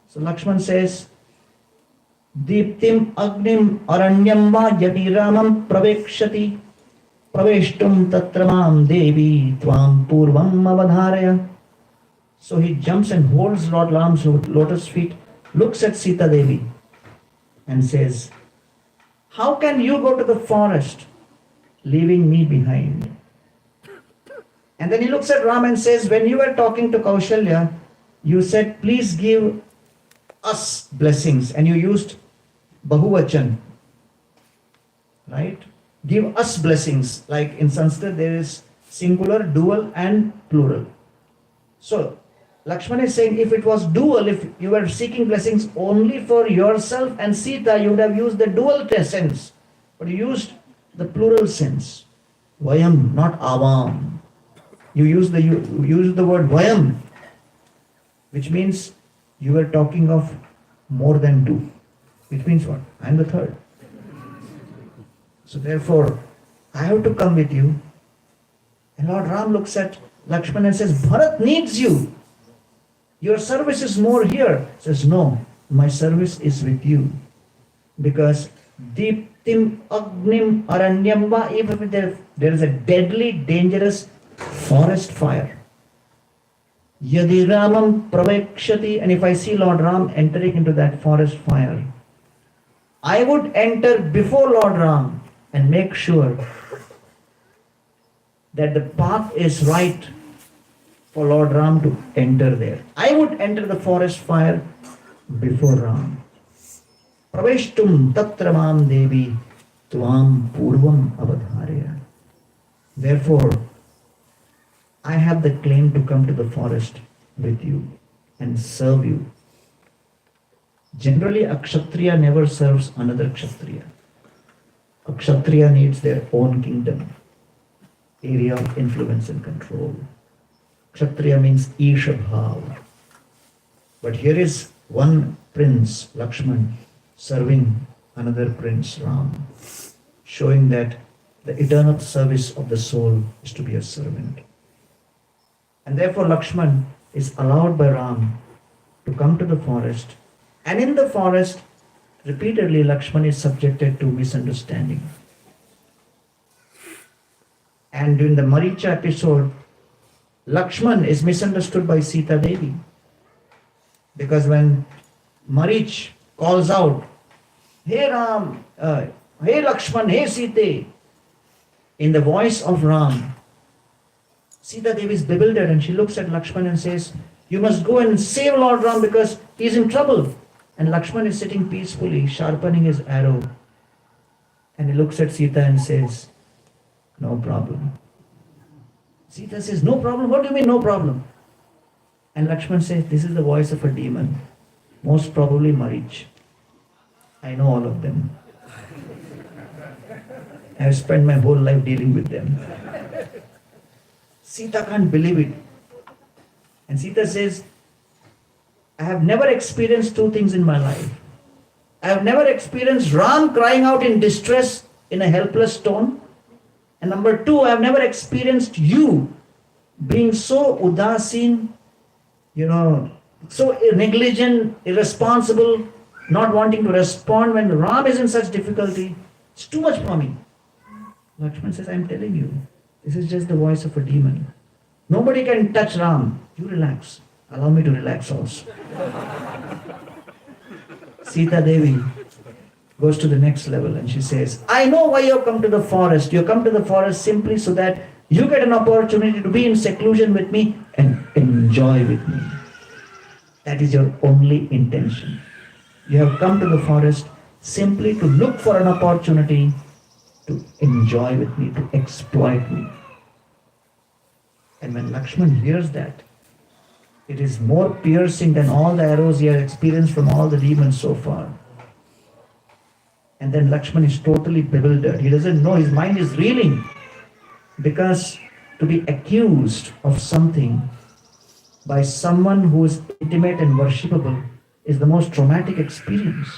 So Lakshman says, Deeptim agnim aranyam va yati ramam pravekshati praveshtum tatramam devi tvam purvam avadharaya. So he jumps and holds Lord Ram's lotus feet, looks at Sita Devi and says, how can you go to the forest leaving me behind? And then he looks at Ram and says, when you were talking to Kaushalya, you said, please give us blessings, and you used Bahuvachan, right? Give us blessings. Like in Sanskrit, there is singular, dual, and plural. So Lakshman is saying, if it was dual, if you were seeking blessings only for yourself and Sita, you would have used the dual sense, but you used the plural sense. Vayam, not avam. You used the word vayam, which means you were talking of more than two. Which means what? I am the third. So therefore, I have to come with you. And Lord Ram looks at Lakshman and says, Bharat needs you. Your service is more here. He says, no, my service is with you. Because Deeptim Agnim Aranyamba, even if there is a deadly, dangerous forest fire. Yadi Ramam Pravekshati, and if I see Lord Ram entering into that forest fire, I would enter before Lord Ram and make sure that the path is right for Lord Ram to enter there. I would enter the forest fire before Ram. Praveshtum tatra mam devi tvam purvam avadharya. Therefore, I have the claim to come to the forest with you and serve you. Generally, a kshatriya never serves another kshatriya. A kshatriya needs their own kingdom, area of influence and control. Kshatriya means Isha Bhav. But here is one prince, Lakshman, serving another prince, Ram, showing that the eternal service of the soul is to be a servant. And therefore Lakshman is allowed by Ram to come to the forest. And in the forest, repeatedly Lakshman is subjected to misunderstanding. And in the Maricha episode, Lakshman is misunderstood by Sita Devi. Because when Marich calls out, "Hey Ram, hey Lakshman, hey Sita," in the voice of Ram, Sita Devi is bewildered and she looks at Lakshman and says, "You must go and save Lord Ram because he is in trouble." And Lakshman is sitting peacefully, sharpening his arrow. And he looks at Sita and says, "No problem." Sita says, "No problem? What do you mean, no problem?" And Lakshman says, "This is the voice of a demon, most probably Marich. I know all of them. I have spent my whole life dealing with them." Sita can't believe it. And Sita says, "I have never experienced two things in my life. I have never experienced Ram crying out in distress in a helpless tone. And number two, I have never experienced you being so udasin, so negligent, irresponsible, not wanting to respond when Ram is in such difficulty. It's too much for me." Lakshman says, "I'm telling you, this is just the voice of a demon. Nobody can touch Ram. You relax. Allow me to relax also." Sita Devi goes to the next level and she says, "I know why you have come to the forest. You have come to the forest simply so that you get an opportunity to be in seclusion with me and enjoy with me. That is your only intention. You have come to the forest simply to look for an opportunity to enjoy with me, to exploit me." And when Lakshman hears that, it is more piercing than all the arrows he has experienced from all the demons so far. And then Lakshman is totally bewildered. He doesn't know, his mind is reeling. Because to be accused of something by someone who is intimate and worshipable is the most traumatic experience.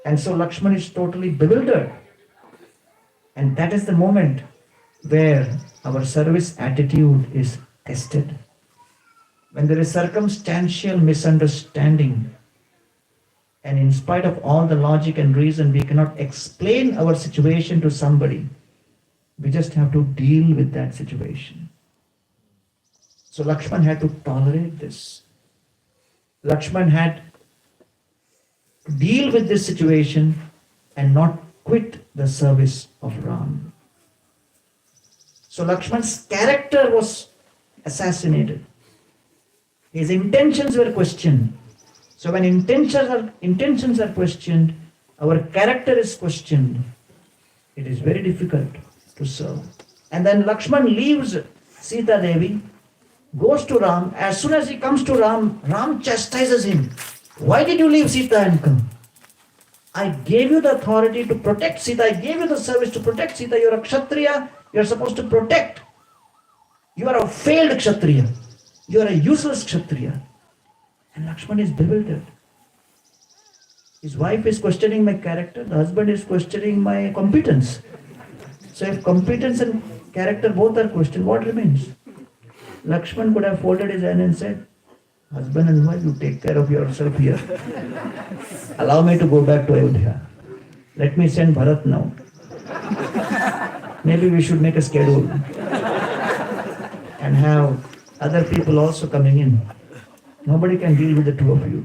And so Lakshman is totally bewildered. And that is the moment where our service attitude is tested. When there is circumstantial misunderstanding, and in spite of all the logic and reason, we cannot explain our situation to somebody. We just have to deal with that situation. So Lakshman had to tolerate this. Lakshman had to deal with this situation and not quit the service of Ram. So Lakshman's character was assassinated. His intentions were questioned. So when intentions are questioned, our character is questioned. It is very difficult to serve. And then Lakshman leaves Sita Devi, goes to Ram. As soon as he comes to Ram, Ram chastises him. "Why did you leave Sita and come? I gave you the authority to protect Sita. I gave you the service to protect Sita. You're a Kshatriya. You're supposed to protect. You are a failed Kshatriya. You are a useless Kshatriya." And Lakshman is bewildered. His wife is questioning my character. The husband is questioning my competence. So if competence and character both are questioned, what remains? Lakshman could have folded his hand and said, "Husband and wife, you take care of yourself here. Allow me to go back to Ayodhya. Let me send Bharat now. Maybe we should make a schedule and have other people also coming in. Nobody can deal with the two of you.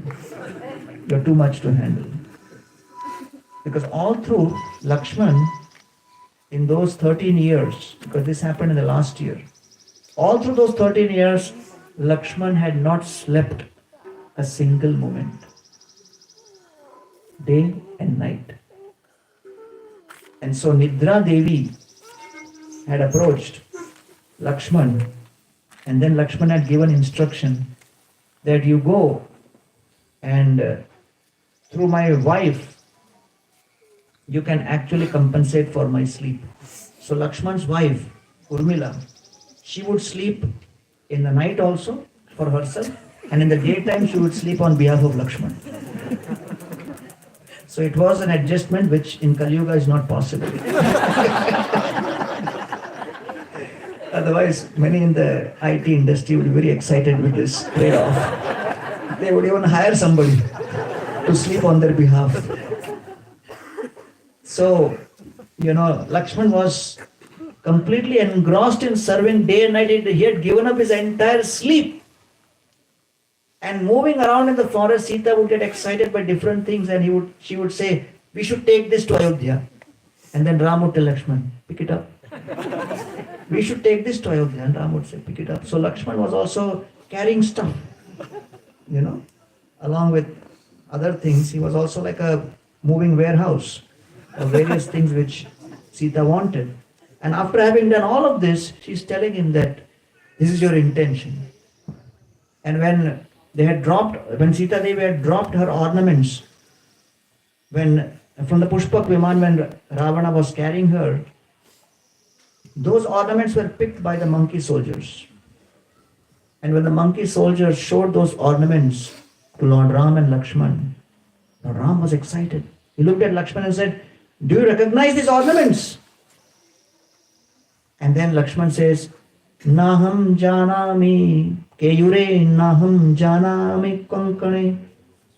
You're too much to handle." Because all through, Lakshman in those 13 years, because this happened in the last year, all through those 13 years, Lakshman had not slept a single moment, day and night. And so Nidra Devi had approached Lakshman, and then Lakshman had given instruction that you go and through my wife, you can actually compensate for my sleep. So Lakshman's wife, Urmila, she would sleep in the night also for herself, and in the daytime she would sleep on behalf of Lakshman. So it was an adjustment which in Kali Yuga is not possible. Otherwise, many in the IT industry would be very excited with this trade-off. They would even hire somebody to sleep on their behalf. So, Lakshman was completely engrossed in serving day and night. He had given up his entire sleep. And moving around in the forest, Sita would get excited by different things, and she would say, we should take this to Ayodhya. And then Ram would tell Lakshman, pick it up. We should take this to Ayodhya. And Ram would say, pick it up. So Lakshman was also carrying stuff, along with other things. He was also like a moving warehouse of various things which Sita wanted. And after having done all of this, she's telling him that this is your intention. And when Sita Devi had dropped her ornaments, from the Pushpak Viman, when Ravana was carrying her, those ornaments were picked by the monkey soldiers. And when the monkey soldiers showed those ornaments to Lord Ram and Lakshman, Lord Ram was excited. He looked at Lakshman and said, do you recognize these ornaments? And then Lakshman says, Naham janami keyure naham janami kankane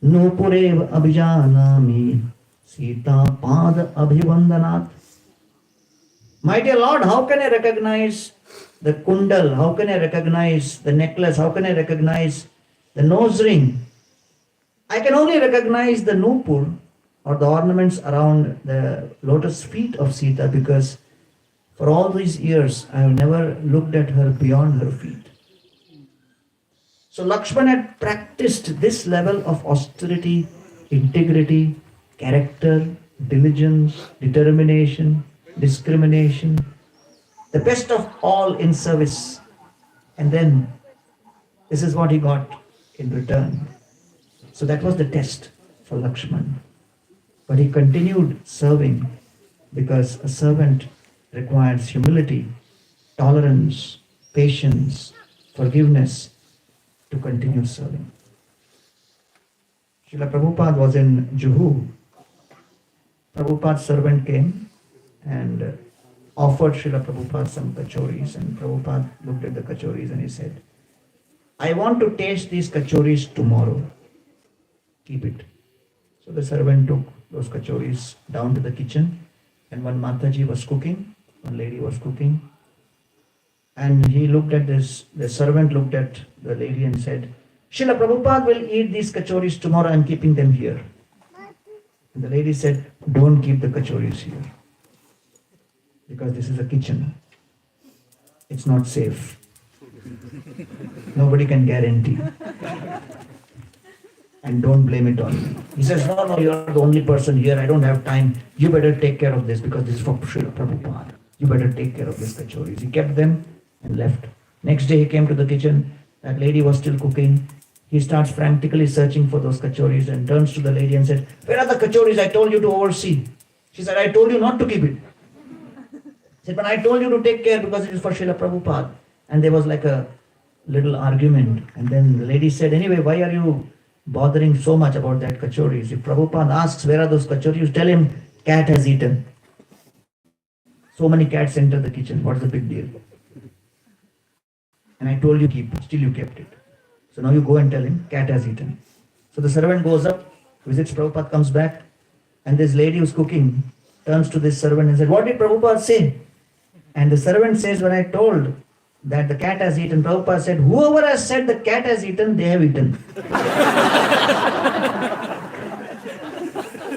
nupure abhijanami Sita pad abhivandanat. My dear Lord, how can I recognize the kundal? How can I recognize the necklace? How can I recognize the nose ring? I can only recognize the nupur, or the ornaments around the lotus feet of Sita, because for all these years I have never looked at her beyond her feet. So Lakshman had practiced this level of austerity, integrity, character, diligence, determination, discrimination, the best of all in service. And then this is what he got in return. So that was the test for Lakshman. But he continued serving, because a servant requires humility, tolerance, patience, forgiveness to continue serving. Srila Prabhupada was in Juhu. Prabhupada's servant came and offered Srila Prabhupada some kachoris, and Prabhupada looked at the kachoris and he said, I want to taste these kachoris tomorrow. Keep it. So the servant took those kachoris down to the kitchen, and one Mataji was cooking, one lady was cooking, and he looked at this, the servant looked at the lady and said, Srila Prabhupada will eat these kachoris tomorrow, I am keeping them here. And the lady said, don't keep the kachoris here, because this is a kitchen. It's not safe. Nobody can guarantee. And don't blame it on me. He says, no, you're the only person here. I don't have time. You better take care of this, because this is for Srila Prabhupada. You better take care of this kachoris. He kept them and left. Next day he came to the kitchen. That lady was still cooking. He starts frantically searching for those kachoris and turns to the lady and said, where are the kachoris I told you to oversee? She said, I told you not to keep it. He said, but I told you to take care because it is for Srila Prabhupada. And there was like a little argument. And then the lady said, anyway, why are you bothering so much about that kachoris? If Prabhupada asks, where are those kachoris? Tell him, cat has eaten. So many cats enter the kitchen. What's the big deal? And I told you keep it. Still you kept it. So now you go and tell him, cat has eaten. So the servant goes up, visits Prabhupada, comes back, and this lady who's cooking turns to this servant and said, what did Prabhupada say? And the servant says, when I told that the cat has eaten, Prabhupada said, whoever has said the cat has eaten, they have eaten.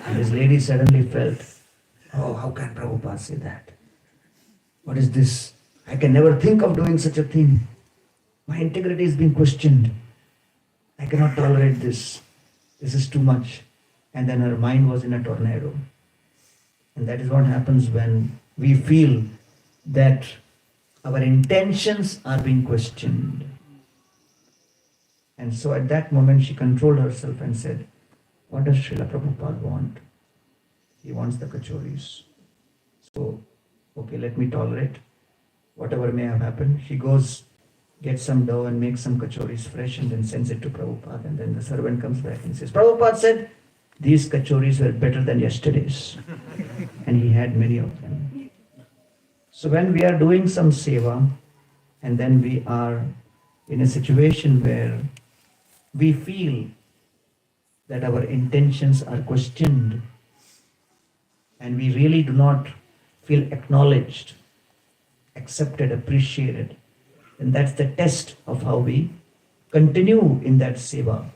And this lady suddenly felt, oh, how can Prabhupada say that? What is this? I can never think of doing such a thing. My integrity is being questioned. I cannot tolerate this. This is too much. And then her mind was in a tornado. And that is what happens when we feel that our intentions are being questioned. And so at that moment she controlled herself and said, what does Srila Prabhupada want? He wants the kachoris. So, okay, let me tolerate whatever may have happened. She goes, gets some dough and makes some kachoris fresh and then sends it to Prabhupada. And then the servant comes back and says, Prabhupada said, these kachoris were better than yesterday's. And he had many of them. So when we are doing some seva and then we are in a situation where we feel that our intentions are questioned and we really do not feel acknowledged, accepted, appreciated, and that's the test of how we continue in that seva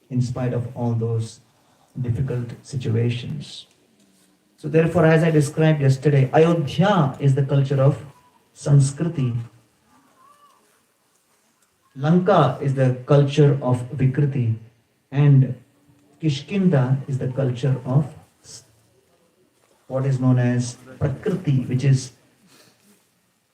in spite of all those difficult situations. So therefore, as I described yesterday, Ayodhya is the culture of Sanskriti. Lanka is the culture of Vikriti, and Kishkinda is the culture of what is known as Prakriti, which is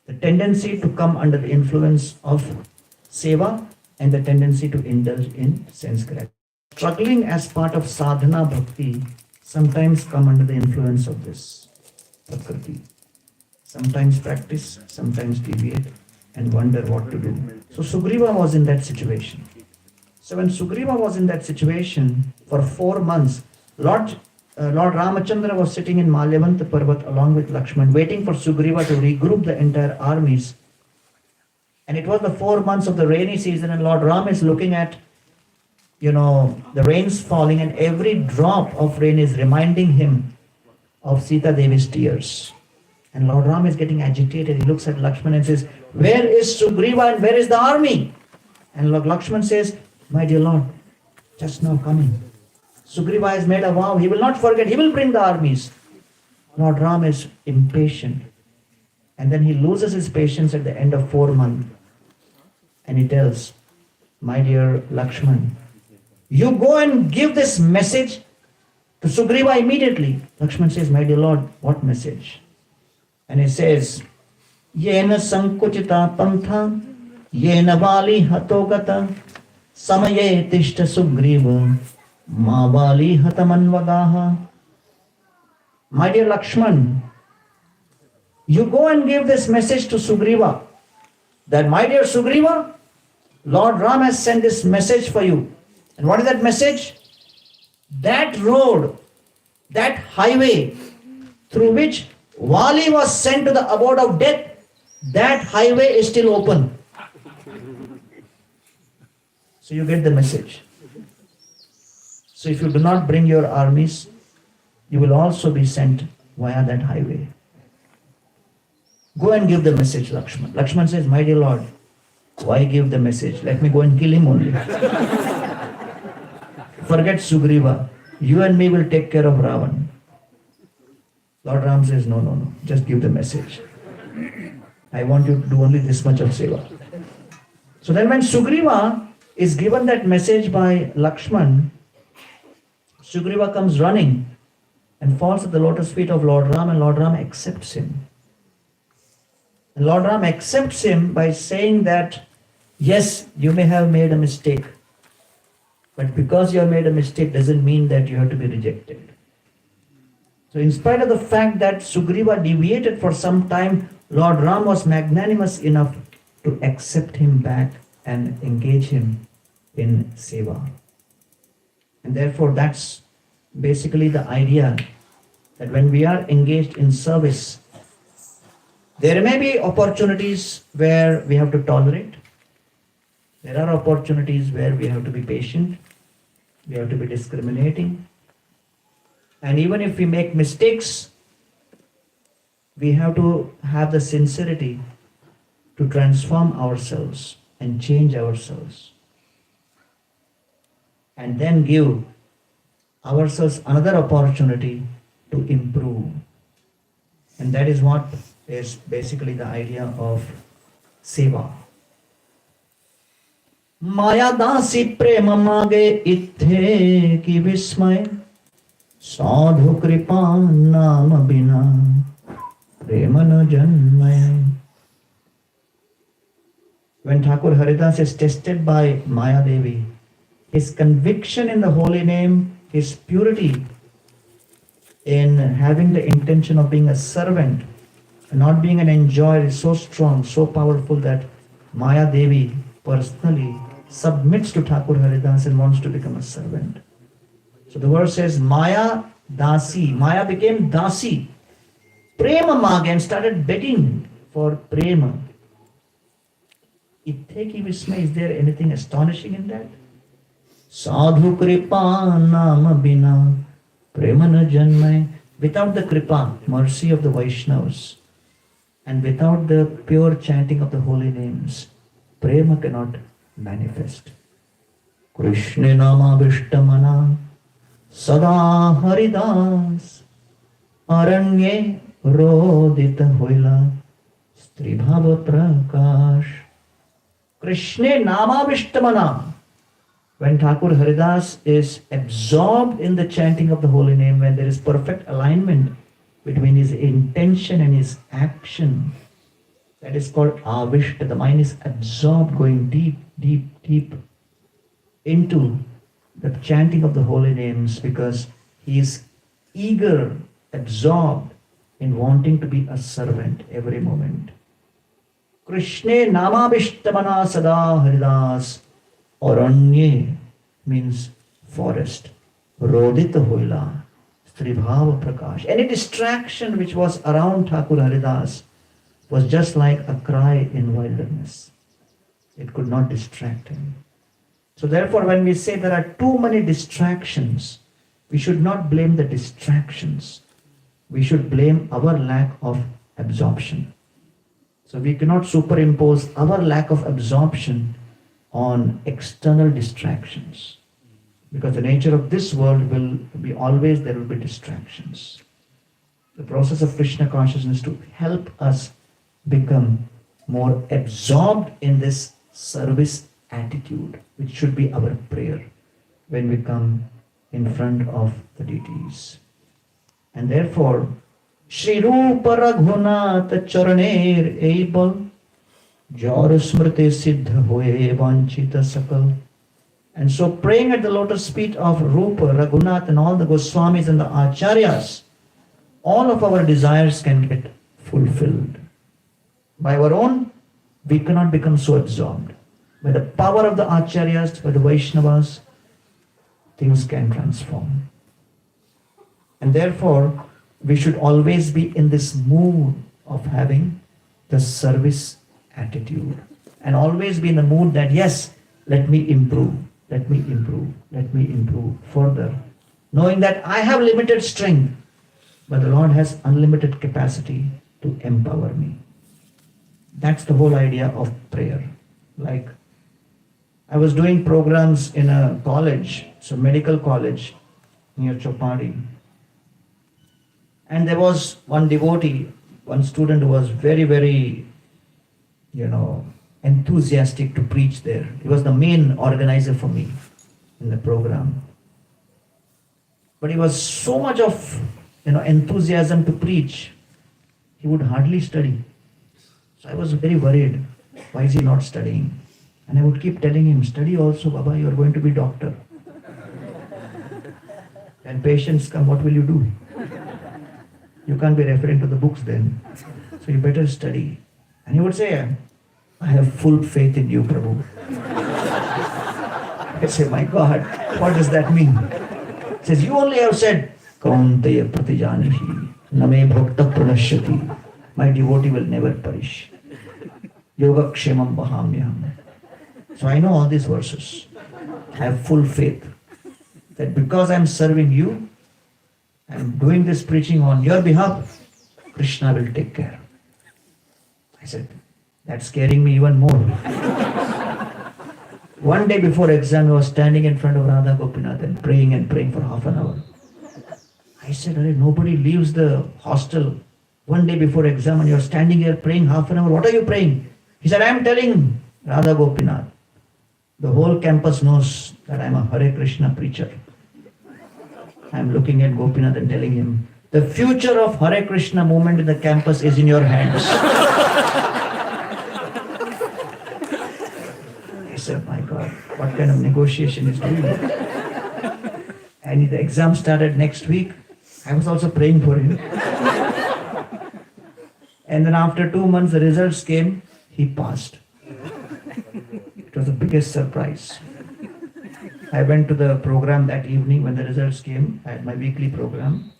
the tendency to come under the influence of seva and the tendency to indulge in sense gratification. Struggling as part of sadhana bhakti sometimes come under the influence of this Prakriti. Sometimes practice, sometimes deviate and wonder what to do. So Sugriva was in that situation. So when Sugriva was in that situation for 4 months, Lord Ramachandra was sitting in Malyavanta Parvat along with Lakshman, waiting for Sugriva to regroup the entire armies. And it was the 4 months of the rainy season, and Lord Ram is looking at, the rains falling, and every drop of rain is reminding him of Sita Devi's tears. And Lord Ram is getting agitated. He looks at Lakshman and says, where is Sugriva and where is the army? And Lord Lakshman says, my dear Lord, just now coming. Sugriva has made a vow. He will not forget. He will bring the armies. Lord Ram is impatient. And then he loses his patience at the end of 4 months. And he tells, my dear Lakshman, you go and give this message to Sugriva immediately. Lakshman says, my dear Lord, what message? And he says, Yena sankuchita pantha, yena vali hatogata, samaye tishta Sugriva, ma vali hatamanvagaha. My dear Lakshman, you go and give this message to Sugriva, that my dear Sugriva, Lord Ram has sent this message for you. And what is that message? That road, that highway through which Vali was sent to the abode of death, that highway is still open. So you get the message. So if you do not bring your armies, you will also be sent via that highway. Go and give the message, Lakshman. Lakshman says, my dear Lord, why give the message? Let me go and kill him only. Forget Sugriva. You and me will take care of Ravan. Lord Ram says, no, just give the message. I want you to do only this much of seva. So then when Sugriva is given that message by Lakshman, Sugriva comes running and falls at the lotus feet of Lord Ram, and Lord Ram accepts him. And Lord Ram accepts him by saying that, yes, you may have made a mistake, but because you have made a mistake doesn't mean that you have to be rejected. So in spite of the fact that Sugriva deviated for some time, Lord Ram was magnanimous enough to accept him back and engage him in seva. And therefore that's basically the idea, that when we are engaged in service, there may be opportunities where we have to tolerate. There are opportunities where we have to be patient. We have to be discriminating. And even if we make mistakes, we have to have the sincerity to transform ourselves and change ourselves. And then give ourselves another opportunity to improve. And that is what is basically the idea of seva. Maya dasi prema mage ithe ki vismay sadhu kripa nama bina prema na janmay. When Thakur Haridas is tested by Maya Devi, his conviction in the holy name, his purity in having the intention of being a servant, not being an enjoyer, is so strong, so powerful that Maya Devi personally submits to Thakur Haridas and wants to become a servant. So the verse says, Maya Dasi. Maya became Dasi. Prema Mag, and started begging for Prema. Itteki Vismay, is there anything astonishing in that? Sadhu Kripa Nama Bina Prema na Janmay. Without the Kripa, mercy of the Vaishnavas, and without the pure chanting of the holy names, Prema cannot manifest. Krishna Nama Vishtamana Sada Haridas Aranye Rodita Hoila Stribhava Prakash. Krishna Nama Vishtamana. When Thakur Haridas is absorbed in the chanting of the holy name, when there is perfect alignment between his intention and his action, that is called avishta. The mind is absorbed, going deep, deep, deep into the chanting of the holy names, because he is eager, absorbed in wanting to be a servant every moment. Krishna Namabhishtamana Sada Haridas Aranye means forest. Rodita Hoila Stribhava Prakash. Any distraction which was around Thakur Haridas was just like a cry in wilderness. It could not distract him. So therefore, when we say there are too many distractions, we should not blame the distractions. We should blame our lack of absorption. So we cannot superimpose our lack of absorption on external distractions, because the nature of this world will be always there will be distractions. The process of Krishna consciousness to help us become more absorbed in this service attitude, which should be our prayer when we come in front of the deities. And therefore, Shri Rupa Raghunatha Charaner Eibal Jor Smriti Siddha Hoye Vanchita Sakal. And so praying at the lotus feet of Rupa, Raghunath and all the Goswamis and the Acharyas, all of our desires can get fulfilled. By our own, we cannot become so absorbed. By the power of the Acharyas, by the Vaishnavas, things can transform. And therefore, we should always be in this mood of having the service attitude, and always be in the mood that, yes, let me improve, let me improve, let me improve further, knowing that I have limited strength, but the Lord has unlimited capacity to empower me. That's the whole idea of prayer. Like, I was doing programs in a college, it's a medical college near Chopadi, and there was one devotee, one student who was very, very enthusiastic to preach there. He was the main organizer for me in the program. But he was so much of enthusiasm to preach, he would hardly study. So I was very worried. Why is he not studying? And I would keep telling him, study also, Baba, you are going to be doctor. When patients come, what will you do? You can't be referring to the books then. So you better study. And he would say, I have full faith in you, Prabhu. I say, my God, what does that mean? He says, you only have said, Kaunteya pratijanihi, name bhakta pranashyati. My devotee will never perish. Yoga kshemam bahamyam. So I know all these verses. I have full faith that because I am serving you, I am doing this preaching on your behalf, Krishna will take care. I said, that's scaring me even more. One day before exam, I was standing in front of Radha Gopinath and praying for half an hour. I said, nobody leaves the hostel One day before exam and you're standing here praying half an hour. What are you praying? He said, I am telling Radha Gopinath. The whole campus knows that I am a Hare Krishna preacher. I am looking at Gopinath and telling him, the future of Hare Krishna movement in the campus is in your hands. He said, my God, what kind of negotiation is doing? And the exam started next week. I was also praying for him. And then after 2 months, the results came. He passed. It was the biggest surprise. I went to the program that evening when the results came. I had my weekly program.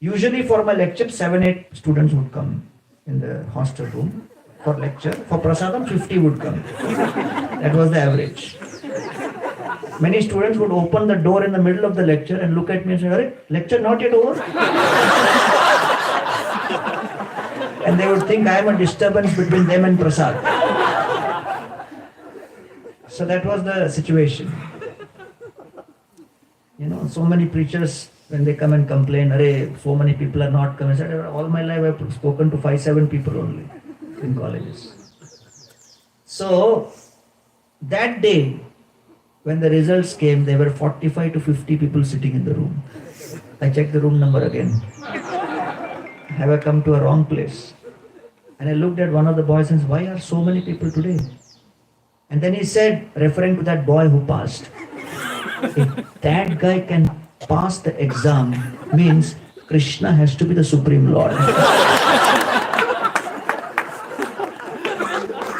Usually for my lecture, 7-8 students would come in the hostel room for lecture. For prasadam, 50 would come. That was the average. Many students would open the door in the middle of the lecture and look at me and say, "Arey, lecture not yet over?" And they would think I am a disturbance between them and Prasad. So that was the situation. You know, so many preachers, when they come and complain, "Arey, so many people are not coming." I said, all my life I've spoken to 5-7 people only in colleges. So that day, when the results came, there were 45 to 50 people sitting in the room. I checked the room number again. Have I come to a wrong place? And I looked at one of the boys and said, why are so many people today? And then he said, referring to that boy who passed, if that guy can pass the exam, means Krishna has to be the Supreme Lord.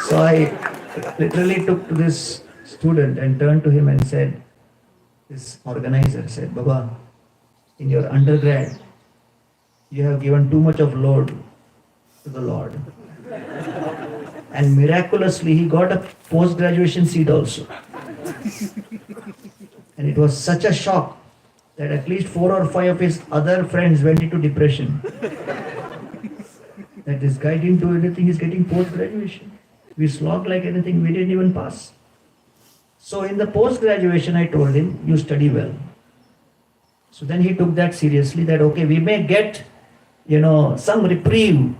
So I literally took to this student and turned to him and said, this organizer said, Baba, in your undergrad, you have given too much of load to the Lord. And miraculously, he got a post-graduation seat also. And it was such a shock that at least 4 or 5 of his other friends went into depression. That this guy didn't do anything, he's getting post-graduation. We slogged like anything, we didn't even pass. So in the post-graduation, I told him, you study well. So then he took that seriously, that okay, we may get, some reprieve.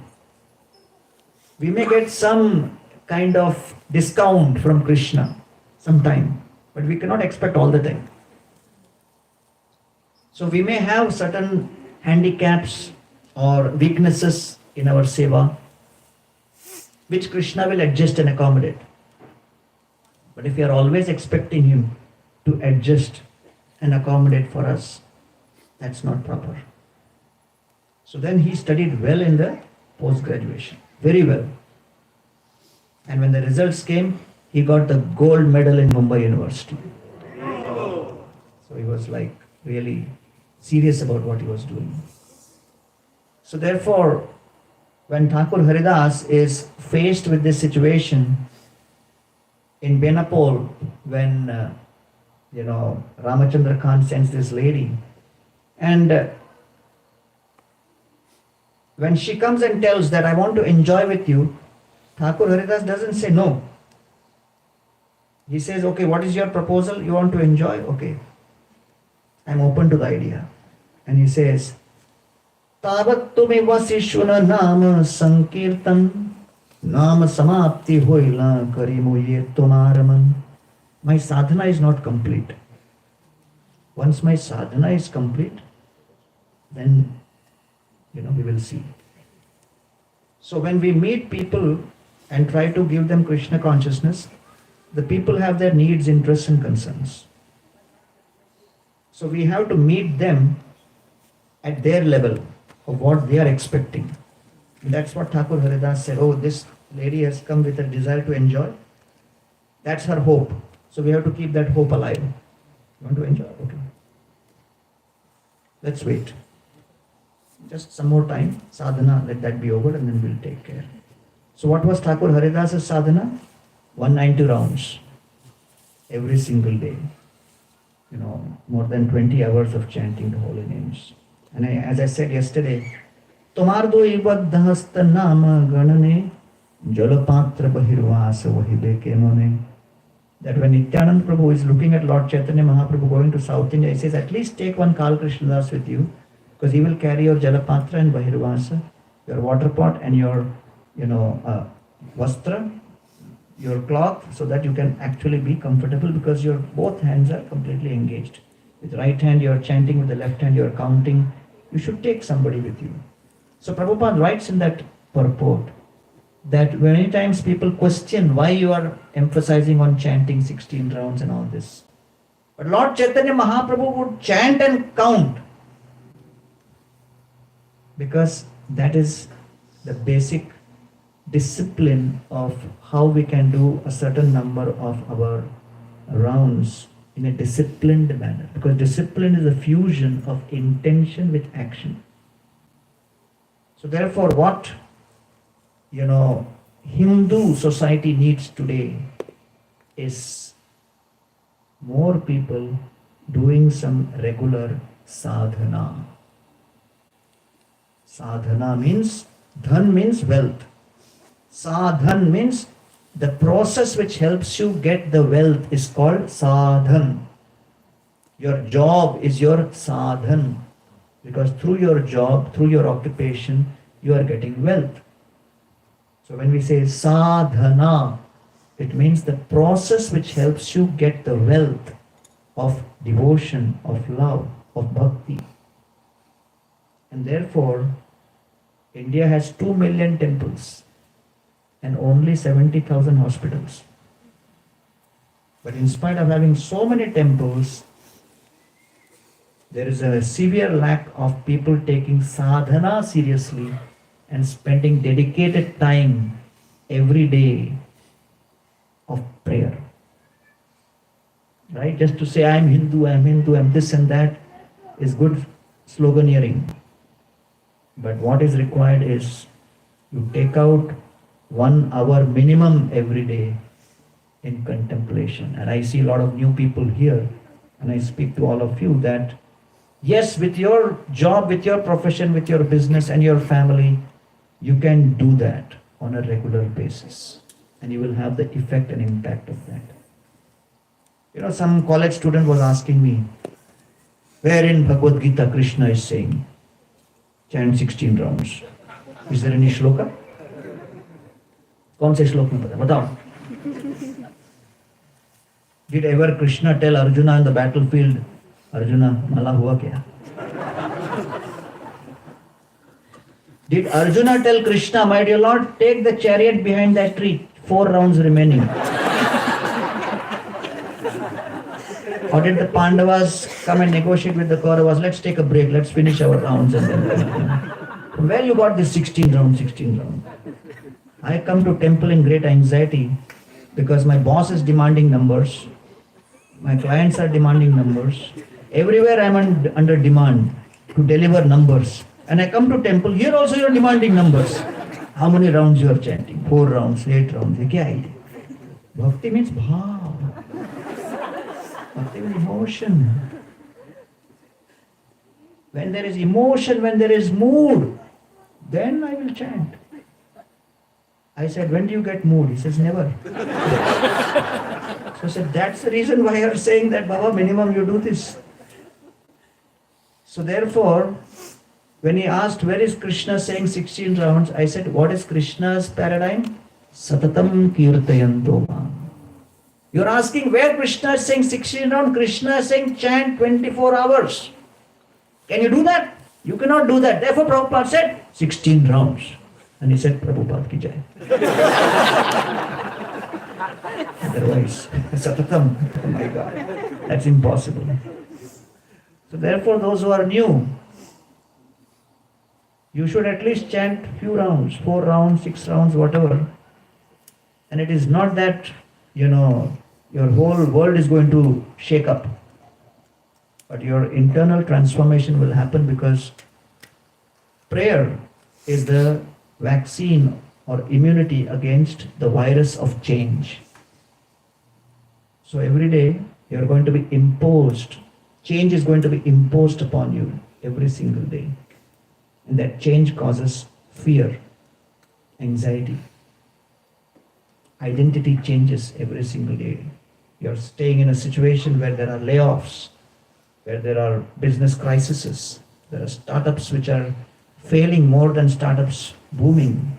We may get some kind of discount from Krishna sometime, but we cannot expect all the time. So we may have certain handicaps or weaknesses in our seva, which Krishna will adjust and accommodate. But if we are always expecting him to adjust and accommodate for us, that's not proper. So then he studied well in the post-graduation, very well. And when the results came, he got the gold medal in Mumbai University. So he was like really serious about what he was doing. So therefore, when Thakur Haridas is faced with this situation in Benapole, when Ramachandra Khan sends this lady, and when she comes and tells that I want to enjoy with you, Thakur Haridas doesn't say no. He says, okay, what is your proposal? You want to enjoy? Okay. I'm open to the idea. And he says, Tavat tumi vasishuna nama sankirtan nama samapti hoila karimuye tumaraman. My sadhana is not complete. Once my sadhana is complete, then we will see. So when we meet people and try to give them Krishna consciousness, the people have their needs, interests and concerns. So we have to meet them at their level of what they are expecting. And that's what Thakur Haridas said, oh, this lady has come with a desire to enjoy. That's her hope. So we have to keep that hope alive. You want to enjoy? Okay. Let's wait. Just some more time, sadhana, let that be over and then we'll take care. So what was Thakur Haridas' sadhana? 190 rounds every single day. More than 20 hours of chanting the holy names. And as I said yesterday, Tomardo ibadhasta nama ganane jalapatra bahirvasa vahile kenone. That when Nityananda Prabhu is looking at Lord Chaitanya Mahaprabhu going to South India, he says, at least take one Kal Krishnadas with you, because he will carry your Jalapatra and Bahirvasa. your water pot and your, vastra, your cloth, so that you can actually be comfortable, because your both hands are completely engaged. With right hand you are chanting, with the left hand you are counting. You should take somebody with you. So Prabhupada writes in that purport that many times people question why you are emphasizing on chanting 16 rounds and all this. But Lord Chaitanya Mahaprabhu would chant and count, because that is the basic discipline of how we can do a certain number of our rounds in a disciplined manner. Because discipline is a fusion of intention with action. So therefore, what Hindu society needs today is more people doing some regular sadhana. Sadhana means, dhan means wealth. Sadhan means the process which helps you get the wealth is called sadhan. Your job is your sadhan, because through your job, through your occupation, you are getting wealth. So when we say sadhana, it means the process which helps you get the wealth of devotion, of love, of bhakti. And therefore, India has 2 million temples and only 70,000 hospitals. But in spite of having so many temples, there is a severe lack of people taking sadhana seriously and spending dedicated time every day of prayer. Right? Just to say, I'm Hindu, I'm this and that is good sloganeering. But what is required is you take out 1 hour minimum every day in contemplation. And I see a lot of new people here, and I speak to all of you that yes, with your job, with your profession, with your business and your family, you can do that on a regular basis, and you will have the effect and impact of that. Some college student was asking me, where in Bhagavad Gita Krishna is saying, chant 16 rounds. Is there any shloka? कौन से श्लोक में बताओ? Did ever Krishna tell Arjuna in the battlefield, Arjuna, mala hua kya? Did Arjuna tell Krishna, my dear Lord, take the chariot behind that tree, 4 rounds remaining? Or did the Pandavas come and negotiate with the Kauravas, let's take a break, let's finish our rounds and then... From where you got this 16 rounds? I come to temple in great anxiety because my boss is demanding numbers, my clients are demanding numbers, everywhere I am under demand to deliver numbers. And I come to temple, here also you are demanding numbers. How many rounds you are chanting? 4 rounds, 8 rounds. Ye kya hai? Bhakti means bhav. Bhakti means emotion. When there is emotion, when there is mood, then I will chant. I said, when do you get mood? He says, never. So I said, that's the reason why you are saying that, Baba, minimum you do this. So therefore, when he asked, where is Krishna saying 16 rounds? I said, what is Krishna's paradigm? Satatam kirtayanto mam. You're asking where Krishna is saying 16 rounds. Krishna is saying chant 24 hours. Can you do that? You cannot do that. Therefore, Prabhupada said 16 rounds. And he said, Prabhupada ki jai. Otherwise, Satatam, oh my God, that's impossible. So therefore, those who are new, you should at least chant few rounds, 4 rounds, 6 rounds, whatever. And it is not that, your whole world is going to shake up. But your internal transformation will happen, because prayer is the vaccine or immunity against the virus of change. So every day you are going to be imposed, change is going to be imposed upon you every single day. And that change causes fear, anxiety. Identity changes every single day. You are staying in a situation where there are layoffs, where there are business crises, there are startups which are failing more than startups booming.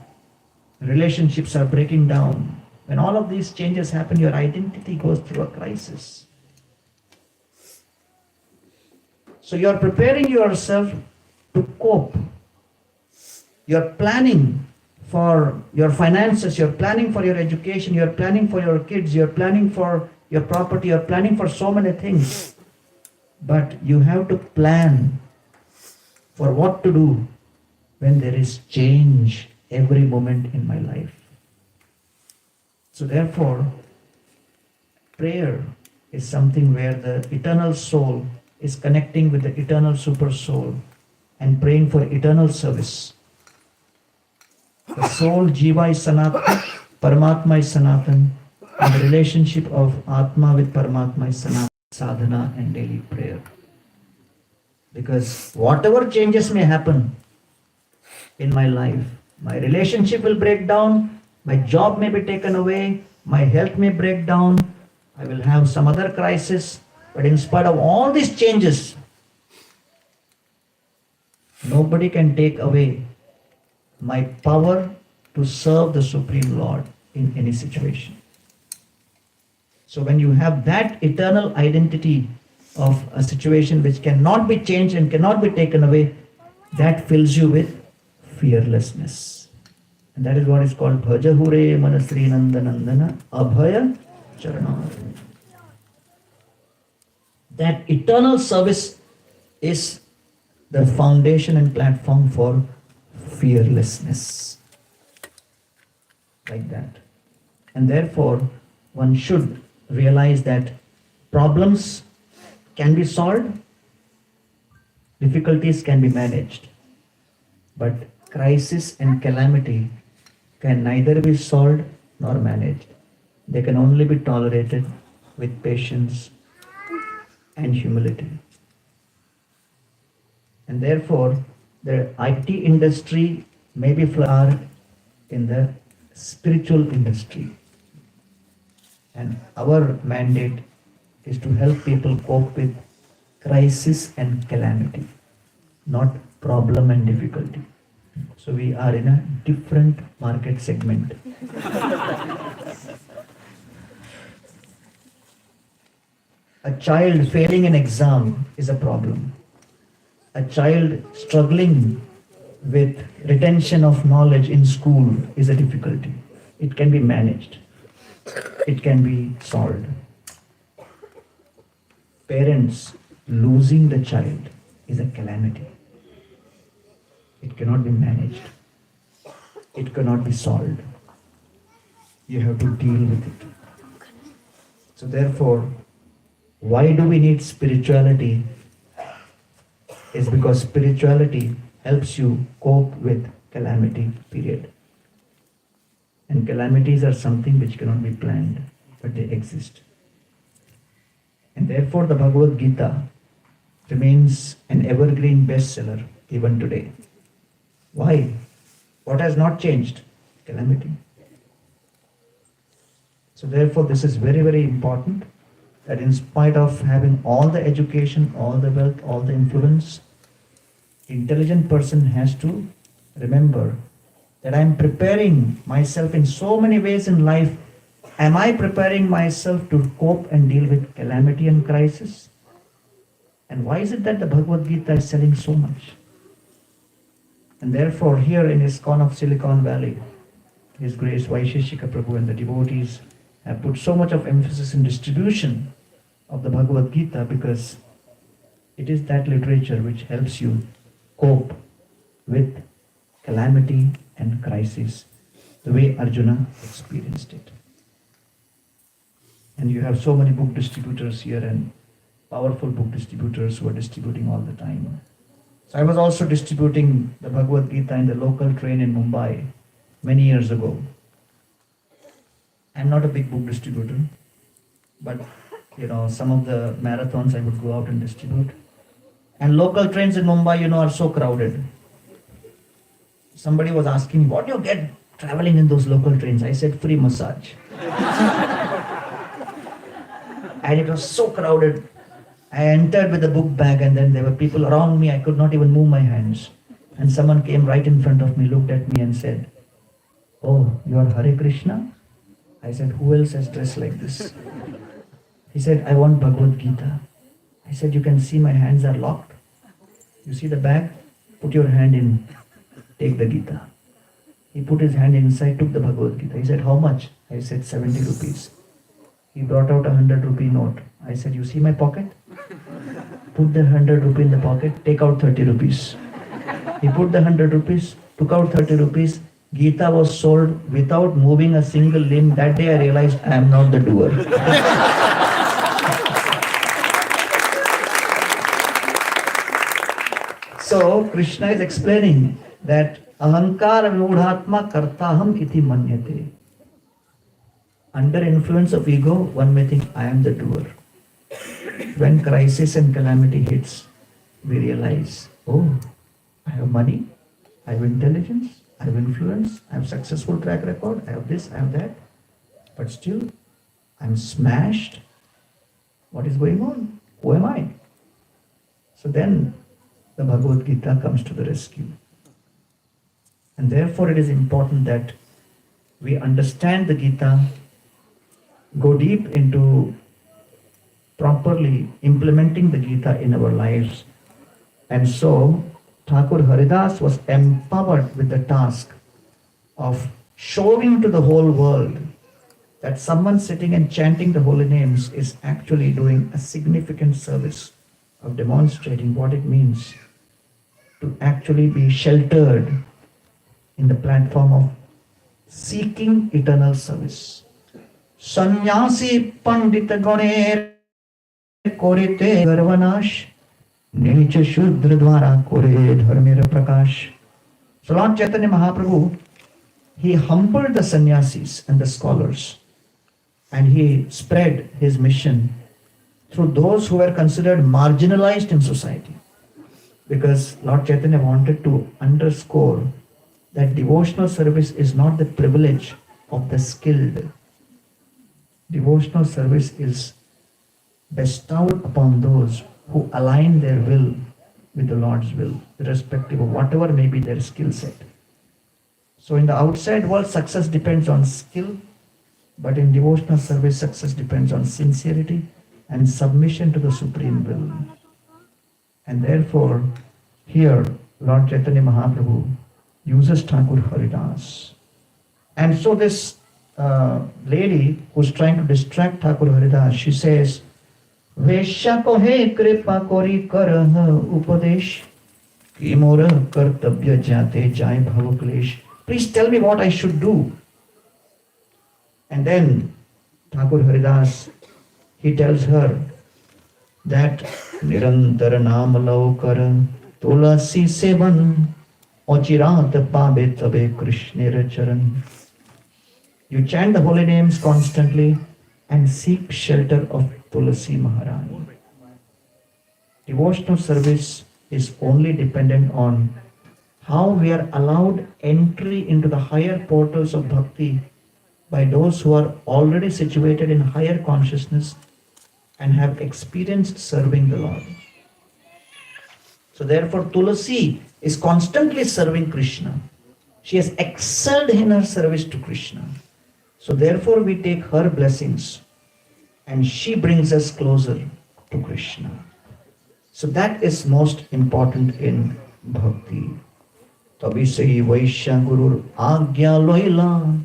Relationships are breaking down. When all of these changes happen, your identity goes through a crisis. So you are preparing yourself to cope. You're planning for your finances, you're planning for your education, you're planning for your kids, you're planning for your property, you're planning for so many things. But you have to plan for what to do when there is change every moment in my life. So therefore, prayer is something where the eternal soul is connecting with the eternal super soul and praying for eternal service. The soul, Jiva is Sanatan, Paramatma is Sanatan, and the relationship of Atma with Paramatma is Sanatan, sadhana and daily prayer. Because whatever changes may happen in my life, my relationship will break down, my job may be taken away, my health may break down, I will have some other crisis, but in spite of all these changes, nobody can take away my power to serve the Supreme Lord in any situation. So when you have that eternal identity of a situation which cannot be changed and cannot be taken away, that fills you with fearlessness. And that is what is called Bhaja Hure Manasri Nandanandana Abhaya Charana. That eternal service is the foundation and platform for fearlessness. Like that. And therefore, one should realize that problems can be solved, difficulties can be managed, but crisis and calamity can neither be solved nor managed. They can only be tolerated with patience and humility. And therefore, the IT industry may be flower in the spiritual industry. And our mandate is to help people cope with crisis and calamity, not problem and difficulty. So we are in a different market segment. A child failing an exam is a problem. A child struggling with retention of knowledge in school is a difficulty. It can be managed. It can be solved. Parents losing the child is a calamity. It cannot be managed. It cannot be solved. You have to deal with it. So therefore, why do we need spirituality? Is because spirituality helps you cope with calamity, period. And calamities are something which cannot be planned, but they exist. And therefore the Bhagavad Gita remains an evergreen bestseller even today. Why? What has not changed? Calamity. So therefore this is very, very important, that in spite of having all the education, all the wealth, all the influence, intelligent person has to remember that I am preparing myself in so many ways in life. Am I preparing myself to cope and deal with calamity and crisis? And why is it that the Bhagavad Gita is selling so much? And therefore here in ISKCON of Silicon Valley, His Grace Vaisheshika Prabhu and the devotees have put so much of emphasis in distribution of the Bhagavad Gita, because it is that literature which helps you cope with calamity and crisis the way Arjuna experienced it. And you have so many book distributors here and powerful book distributors who are distributing all the time. So I was also distributing the Bhagavad Gita in the local train in Mumbai many years ago. I'm not a big book distributor, but some of the marathons I would go out and distribute. And local trains in Mumbai, are so crowded. Somebody was asking me, what do you get traveling in those local trains? I said, free massage. And it was so crowded. I entered with a book bag and then there were people around me. I could not even move my hands. And someone came right in front of me, looked at me and said, "Oh, you are Hare Krishna?" I said, "Who else has dressed like this?" He said, "I want Bhagavad Gita." I said, "You can see my hands are locked. You see the bag? Put your hand in, take the Gita." He put his hand inside, took the Bhagavad Gita. He said, "How much?" I said, 70 rupees. He brought out a 100 rupee note. I said, "You see my pocket? Put the 100 rupee in the pocket, take out 30 rupees. He put the 100 rupees, took out 30 rupees. Gita was sold without moving a single limb. That day I realized I am not the doer. So Krishna is explaining that ahankara mudhatma kartaham iti manyate. Under influence of ego, one may think I am the doer. When crisis and calamity hits, we realize, oh, I have money, I have intelligence, I have influence, I have successful track record, I have this, I have that, but still I'm smashed. What is going on? Who am I? So then the Bhagavad Gita comes to the rescue. And therefore it is important that we understand the Gita, go deep into properly implementing the Gita in our lives. And so Thakur Haridas was empowered with the task of showing to the whole world that someone sitting and chanting the holy names is actually doing a significant service of demonstrating what it means to actually be sheltered in the platform of seeking eternal service. Sannyasi Pandita Ganer Korite Garvanash Nicha Shudra Dwara Kore Dharmira Prakash. So Lord Chaitanya Mahaprabhu, he humbled the sannyasis and the scholars, and he spread his mission through those who were considered marginalized in society. Because Lord Chaitanya wanted to underscore that devotional service is not the privilege of the skilled. Devotional service is bestowed upon those who align their will with the Lord's will, irrespective of whatever may be their skill set. So in the outside world, success depends on skill, but in devotional service, success depends on sincerity and submission to the Supreme Will. And therefore, here, Lord Chaitanya Mahaprabhu uses Thakur Haridas. And so this lady who's trying to distract Thakur Haridas, she says, Vesha kohe kripa kori karah upadesh ki mora kartabya jate jai bhavaklesh. Please tell me what I should do. And then Thakur Haridas, he tells her that Nirantara naam laukara tulasi sevan ochirat pabe tabe krishnera charan. You chant the holy names constantly and seek shelter of Tulasi Maharani. Devotional service is only dependent on how we are allowed entry into the higher portals of bhakti by those who are already situated in higher consciousness and have experienced serving the Lord. So therefore Tulasi is constantly serving Krishna. She has excelled in her service to Krishna. So therefore we take her blessings and she brings us closer to Krishna. So that is most important in bhakti. Tabi sahi Vaishya Gurur Agya Loila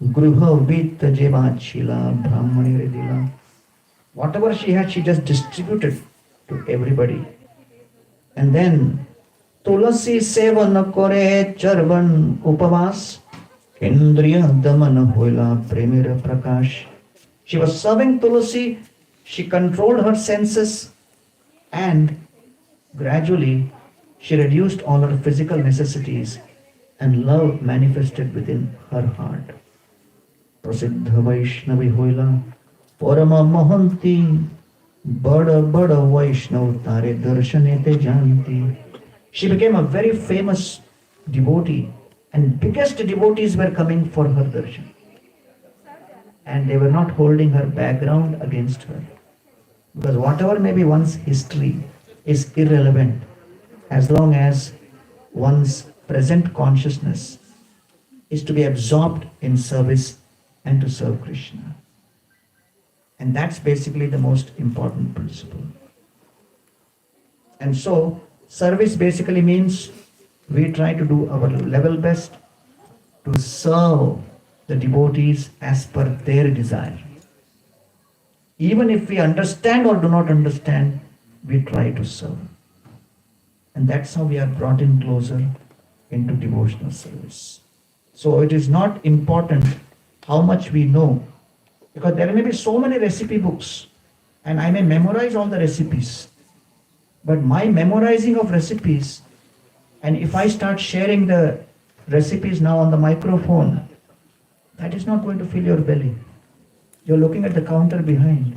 Gruha Vitta Jeva Chila Brahmani Redila. Whatever she had, she just distributed to everybody. And then Tulasi Sevan Kore Charvan Upavas Indriya Damana Hoila Premira Prakash. She was serving Tulasi, she controlled her senses, and gradually she reduced all her physical necessities, and love manifested within her heart. Prasiddha Vaishnavi Hoila Parama Mahanti Bada Bada Vaishnav Tare Darshanete Janti. She became a very famous devotee, and biggest devotees were coming for her darshan. And they were not holding her background against her. Because whatever may be one's history is irrelevant as long as one's present consciousness is to be absorbed in service and to serve Krishna. And that's basically the most important principle. And so, service basically means we try to do our level best to serve the devotees as per their desire. Even if we understand or do not understand, we try to serve. And that's how we are brought in closer into devotional service. So it is not important how much we know, because there may be so many recipe books and I may memorize all the recipes. But my memorizing of recipes, and if I start sharing the recipes now on the microphone, that is not going to fill your belly. You're looking at the counter behind,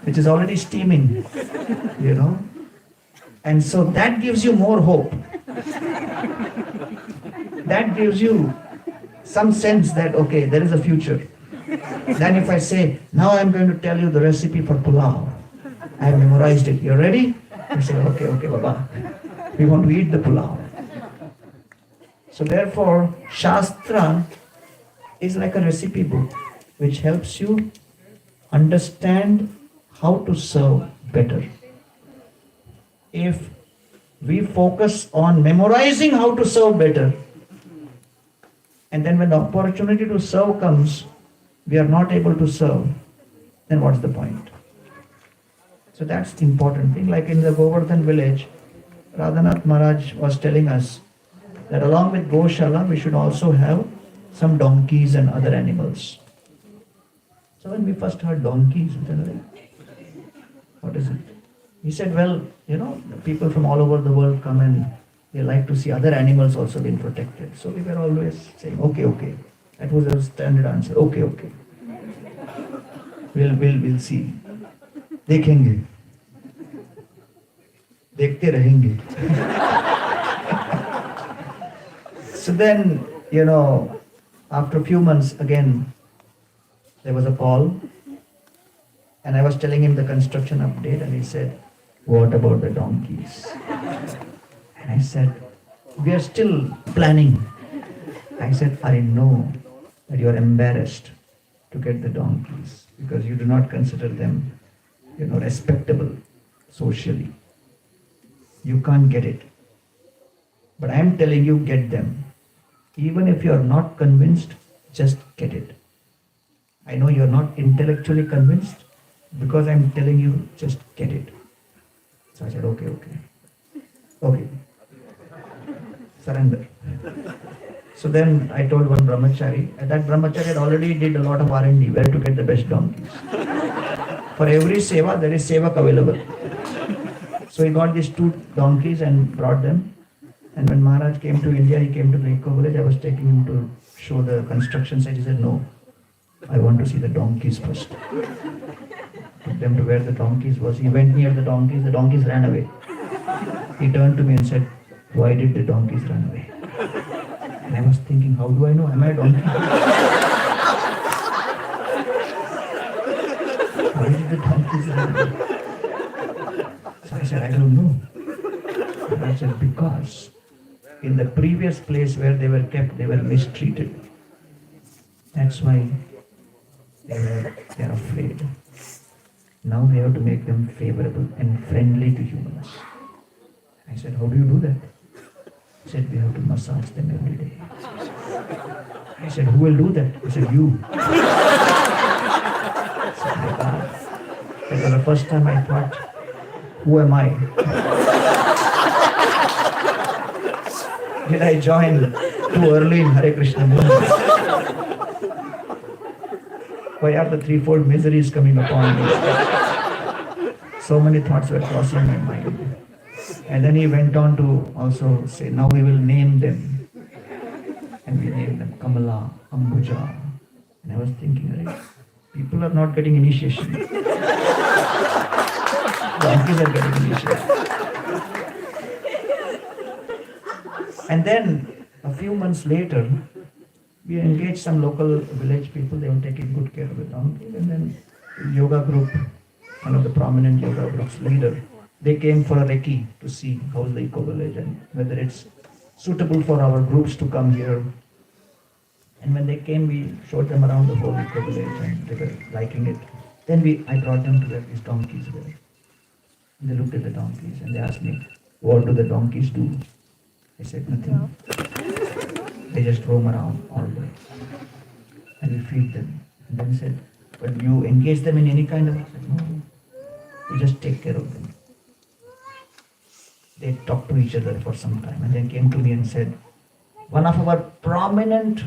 which is already steaming, you know. And so that gives you more hope. That gives you some sense that, okay, there is a future. Then if I say, now I'm going to tell you the recipe for pulao. I have memorized it. You're ready? I say, okay, Baba. We want to eat the pulao. So therefore, Shastra is like a recipe book which helps you understand how to serve better. If we focus on memorizing how to serve better, and then when the opportunity to serve comes, we are not able to serve, then what's the point? So that's the important thing. Like in the Govardhan village, Radhanath Maharaj was telling us that along with Goshala, we should also have some donkeys and other animals. So when we first heard donkeys, we said, what is it? He said, well, you know, people from all over the world come and they like to see other animals also being protected. So we were always saying, okay. That was our standard answer. Okay. We'll see. देखेंगे, देखते रहेंगे. So then, you know, after a few months again, there was a call, and I was telling him the construction update, and he said, what about the donkeys? And I said, we are still planning. I said, I know that you are embarrassed to get the donkeys because you do not consider them, you know, respectable socially. You can't get it. But I am telling you, get them. Even if you are not convinced, just get it. I know you are not intellectually convinced, because I am telling you, just get it. So I said, okay. Surrender. So then I told one brahmachari, and that brahmachari had already did a lot of R&D, where to get the best donkeys. For every seva, there is sevak available. So he got these 2 donkeys and brought them. And when Maharaj came to India, he came to the Eco Village. I was taking him to show the construction site. He said, no, I want to see the donkeys first. Took them to where the donkeys was. He went near the donkeys ran away. He turned to me and said, why did the donkeys run away? And I was thinking, how do I know? Am I a donkey? Why did the donkeys run away? So I said, I don't know. And I said, because in the previous place where they were kept, they were mistreated. That's why they are afraid. Now we have to make them favorable and friendly to humans. I said, how do you do that? He said, we have to massage them every day. I said, who will do that? He said, you. I said, my God. That was the first time I thought, who am I? Did I join too early in Hare Krishna movement? Why are the threefold miseries coming upon me? So many thoughts were crossing my mind. And then he went on to also say, now we will name them. And we named them Kamala, Ambuja. And I was thinking, right, people are not getting initiation. Donkeys are getting initiation. And then a few months later, we engaged some local village people. They were taking good care of the donkeys. And then yoga group, one of the prominent yoga group's leader, They came for a recce to see how's the eco village and whether it's suitable for our groups to come here. And when they came, we showed them around the whole eco village and they were liking it. Then I brought them to where these donkeys were. And they looked at the donkeys and they asked me, what do the donkeys do? I said, nothing. They just roam around all day. And we feed them. And then he said, but do you engage them in any kind of... I said, no. We just take care of them. They talked to each other for some time and then came to me and said, one of our prominent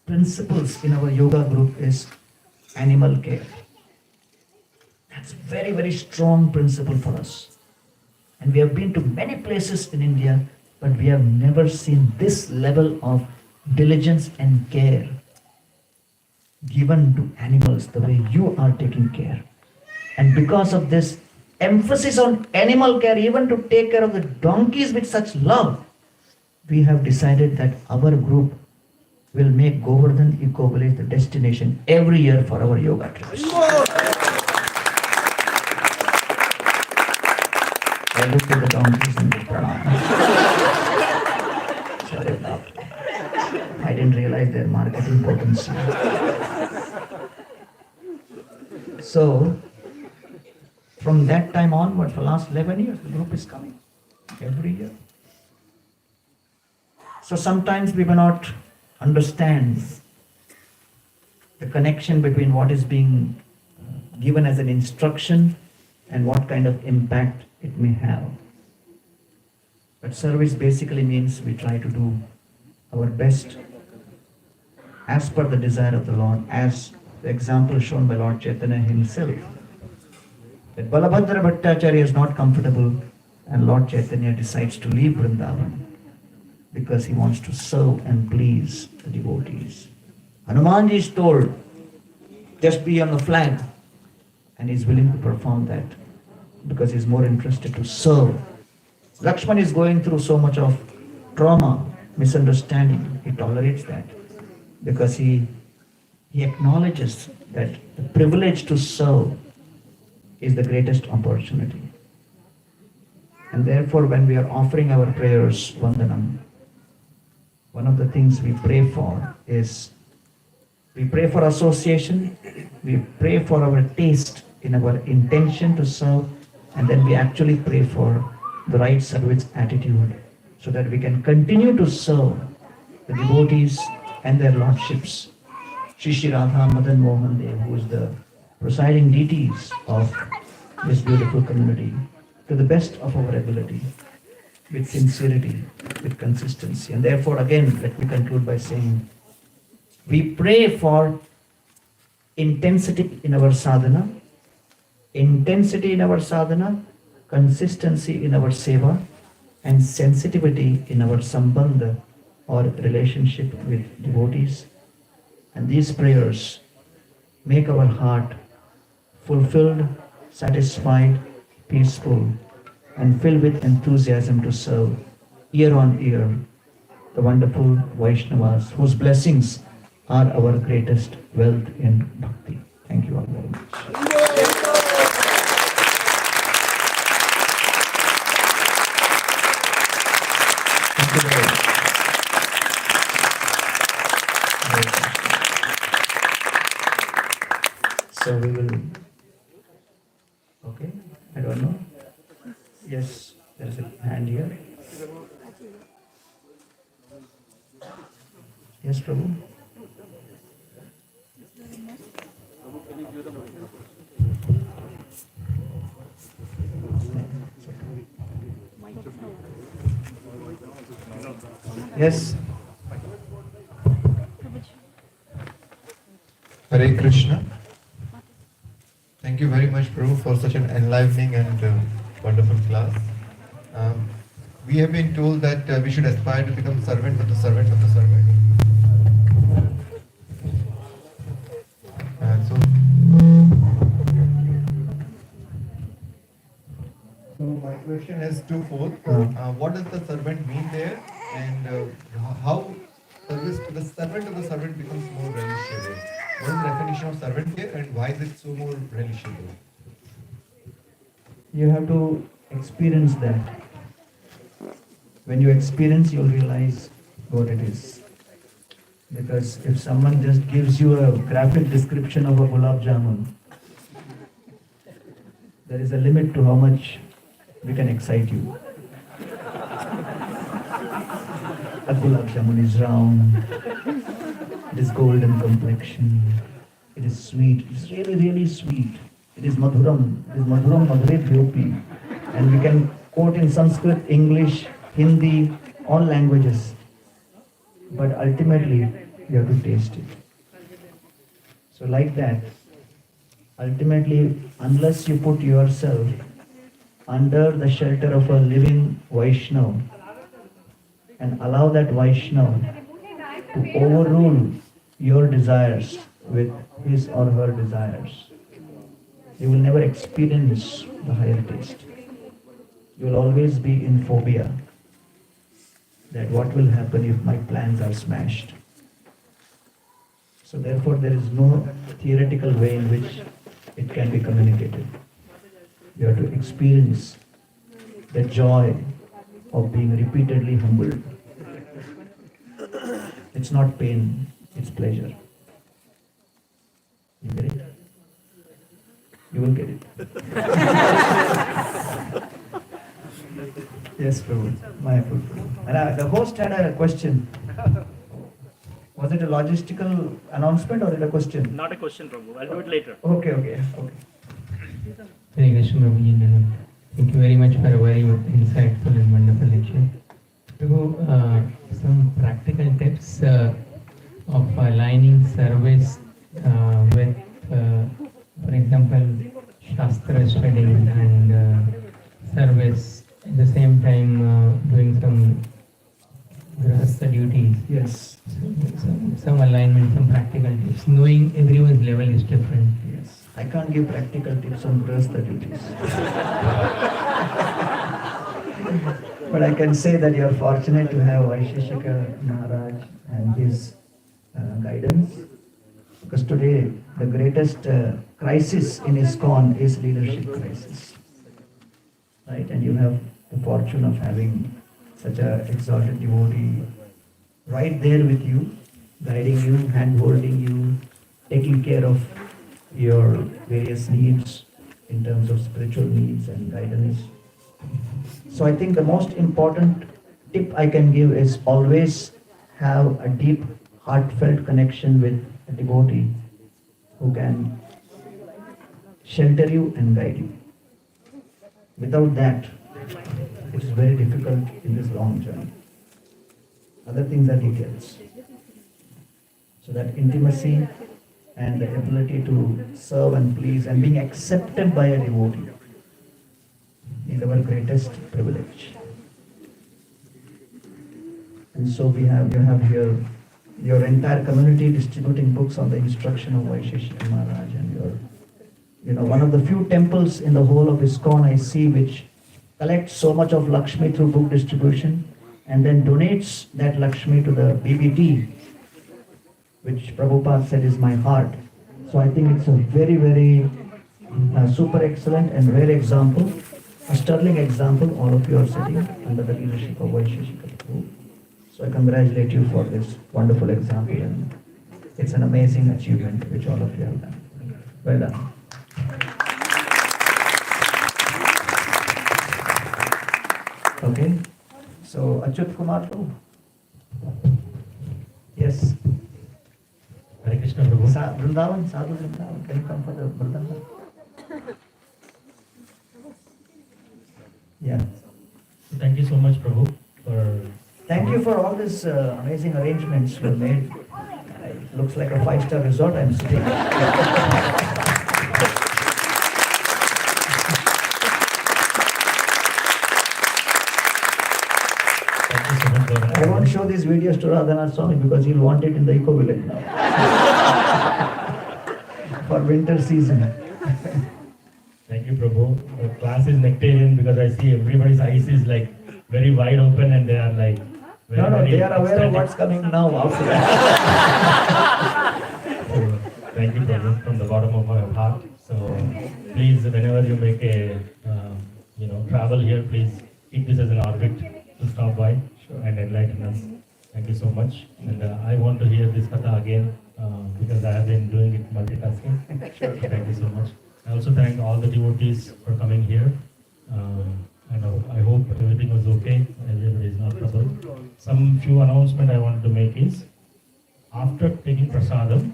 principles in our yoga group is animal care. That's a very, very strong principle for us. And we have been to many places in India, but we have never seen this level of diligence and care given to animals the way you are taking care. And because of this emphasis on animal care, even to take care of the donkeys with such love, we have decided that our group will make Govardhan Eco Village the destination every year for our yoga trips. I looked at the donkeys and did pranam. Sorry, I didn't realize their marketing potency. So, from that time onward, for the last 11 years, the group is coming every year. So sometimes we may not understand the connection between what is being given as an instruction and what kind of impact it may have. But service basically means we try to do our best as per the desire of the Lord, as the example shown by Lord Chaitanya himself. That Balabhadra Bhattacharya is not comfortable and Lord Chaitanya decides to leave Vrindavan because he wants to serve and please the devotees. Hanuman is told, just be on the flag, and he's willing to perform that because he's more interested to serve. Lakshman is going through so much of trauma, misunderstanding. He tolerates that because he acknowledges that the privilege to serve is the greatest opportunity. And therefore, when we are offering our prayers, Vandanam, one of the things we pray for is, we pray for association, we pray for our taste in our intention to serve, and then we actually pray for the right service attitude so that we can continue to serve the devotees and their lordships. Shri Radha Madan Mohan Dev, who is the presiding deities of this beautiful community, to the best of our ability, with sincerity, with consistency. And therefore, again, let me conclude by saying, we pray for intensity in our sadhana, consistency in our seva, and sensitivity in our sambandha or relationship with devotees. And these prayers make our heart fulfilled, satisfied, peaceful, and filled with enthusiasm to serve year on year the wonderful Vaishnavas, whose blessings are our greatest wealth in bhakti. Thank you all very much. Thank you very much. So we will, okay, I don't know. Yes, there is a hand here. Yes, Prabhu. Yes. Hare Krishna. Thank you very much, Prabhu, for such an enlivening and wonderful class. We have been told that we should aspire to become servant of the servant of the servant. So my question is twofold. What does the servant mean there, and how service to the servant of the servant becomes more relishable? What is the definition of servant here, and why is it so more relishable? You have to experience that. When you experience, you'll realize what it is. Because if someone just gives you a graphic description of a gulab jamun, there is a limit to how much we can excite you. A gulab jamun is round, it is golden complexion, it is sweet, it is really, really sweet. It is madhuram, madhure bhyopi. And we can quote in Sanskrit, English, Hindi, all languages. But ultimately, you have to taste it. So like that, ultimately, unless you put yourself under the shelter of a living Vaishnava and allow that Vaishnava to overrule your desires with his or her desires, you will never experience the higher taste. You will always be in phobia that what will happen if my plans are smashed. So therefore there is no theoretical way in which it can be communicated. You have to experience the joy of being repeatedly humbled. It's not pain, it's pleasure. You get it? You will get it. Yes, Prabhu. My Prabhu. And the host had a question. Was it a logistical announcement or is it a question? Not a question, Prabhu. I'll do it later. Okay. Hare Krishna Prabhuji. Thank you very much for a very insightful and wonderful lecture. Prabhu, some practical tips of aligning service with, for example, Shastra studying and service at the same time doing some grahastha duties. Yes. Some alignment, some practical tips. Knowing everyone's level is different. Yes. I can't give practical tips on grahastha duties. But I can say that you are fortunate to have Vaisheshika Maharaj and his guidance. Because today the greatest crisis in ISKCON is leadership crisis. Right? And you have the fortune of having such an exalted devotee right there with you, guiding you, hand-holding you, taking care of your various needs in terms of spiritual needs and guidance. So I think the most important tip I can give is always have a deep, heartfelt connection with a devotee who can shelter you and guide you. Without that, it is very difficult in this long journey. Other things are details. So that intimacy and the ability to serve and please and being accepted by a devotee is our greatest privilege. And so you have here your entire community distributing books on the instruction of Vaisheshika Maharaj, and one of the few temples in the whole of ISKCON I see which collects so much of Lakshmi through book distribution and then donates that Lakshmi to the BBT, which Prabhupada said is my heart. So I think it's a very, very super excellent and rare example, a sterling example. All of you are sitting under the leadership of Vaisheshika Prabhu. So I congratulate you for this wonderful example, and it's an amazing achievement which all of you have done. Well done. Okay, so Achyut Kumar Prabhu. Yes. Hare Krishna Prabhu. Vrindavan, Sadhu Vrindavan, can you come for the Vrindavan? Yeah. Thank you so much, Prabhu, for... Thank you for all these amazing arrangements you made. It looks like a 5-star resort I'm sitting in. I won't show these videos to Radhanath Swami because he'll want it in the eco village now. For winter season. Thank you, Prabhu. The class is nectarian because I see everybody's eyes is like very wide open and they are like... No, they are aware of what's coming now after that. So, thank you, Prabhu, from the bottom of my heart. So, please, whenever you make a travel here, please keep this as an orbit to stop by and enlighten us. Thank you so much. And I want to hear this Katha again because I have been doing it multitasking. Thank you so much. I also thank all the devotees for coming here. And I hope everything was okay. Everybody is not troubled. Some few announcement I wanted to make is, after taking prasadam,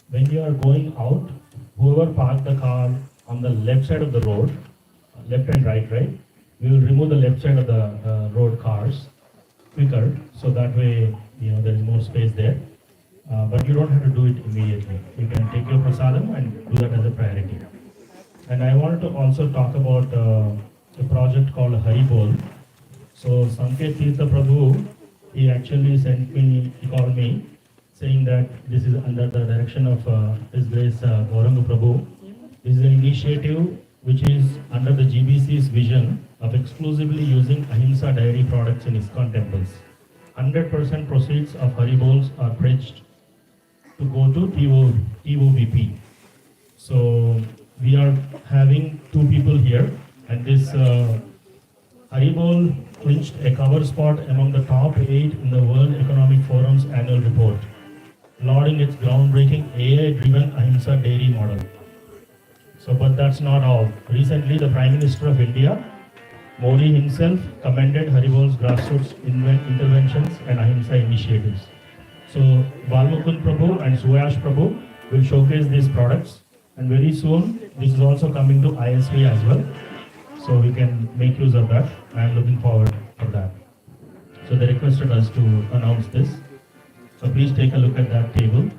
when you are going out, whoever parked the car on the left side of the road, left and right, we will remove the left side of the road cars quicker, so that way there is more space there. But you don't have to do it immediately. You can take your prasadam and do that as a priority. And I wanted to also talk about a project called Haribol. So Sanket Tirtha Prabhu, he actually he called me, saying that this is under the direction of His Grace Gauranga Prabhu. This is an initiative which is under the GBC's vision of exclusively using Ahimsa dairy products in ISKCON temples. 100% proceeds of Haribols are pledged to go to TOVP. So we are having 2 people here, and this Haribol clinched a cover spot among the top 8 in the World Economic Forum's annual report, lauding its groundbreaking AI-driven Ahimsa dairy model. So, but that's not all. Recently, the Prime Minister of India, Modi himself, commended Haribol's grassroots interventions and Ahimsa initiatives. So, Balmukund Prabhu and Suyash Prabhu will showcase these products, and very soon, this is also coming to ISV as well. So, we can make use of that. I am looking forward for that. So, they requested us to announce this. So, please take a look at that table.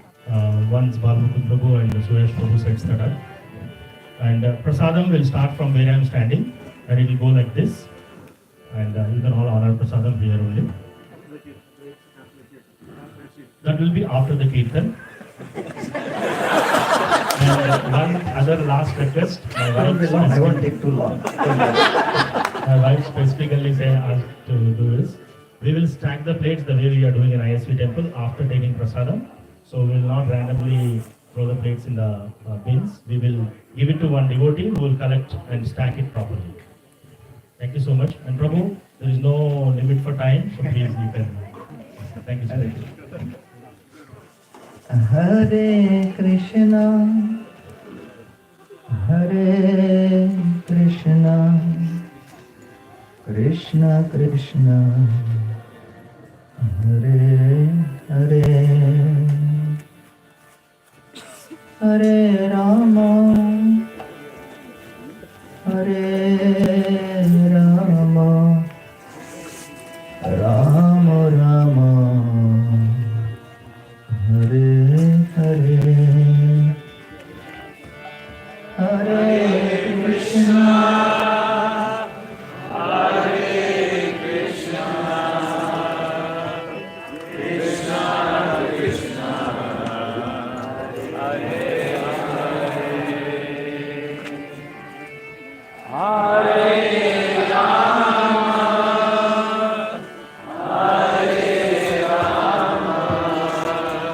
Once Balmukund Prabhu and Suyash Prabhu sets that up. And prasadam will start from where I am standing, and it will go like this. And you can all honor prasadam here only. That will be after the Kirtan. And one other last request. I won't take too long. My wife specifically asked to do this. We will stack the plates the way we are doing in ISV temple after taking prasadam. So we will not randomly throw the plates in the bins. We will give it to one devotee who will collect and stack it properly. Thank you so much. And Prabhu, there is no limit for time, so please you can. Thank you so much. Hare Krishna, Hare Krishna, Krishna Krishna, Hare Hare, Hare Rama, Hare Rama, Rama Rama, Hare Hare, Hare Krishna, Hare Krishna, Krishna Krishna,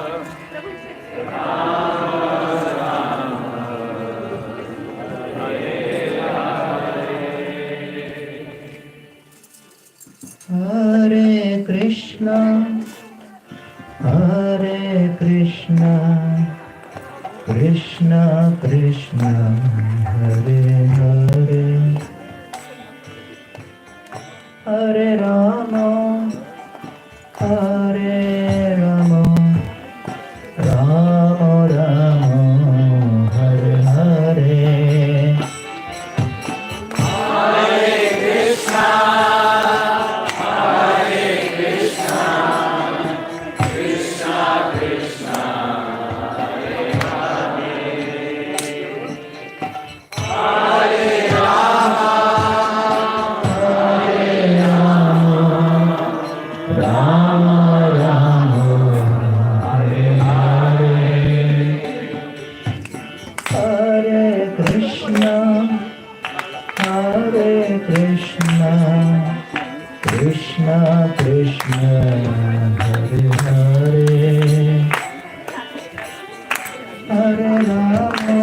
Hare Hare, Hare Rama, Hare Rama, Hare Krishna, Hare Krishna, Krishna Krishna, Hare Hare, Hare Rama, Hare Rama, Rama Rama, Hare Hare, Hare Krishna, Krishna Krishna, Hare Hare, Hare Rama,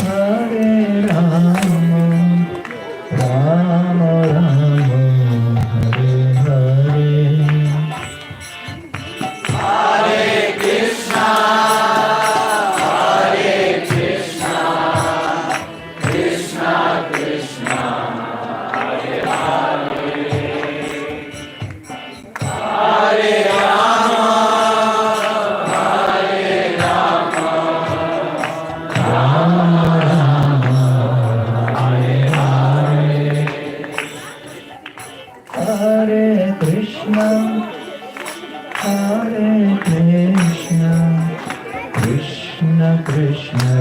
Hare Rama, Krishna Krishna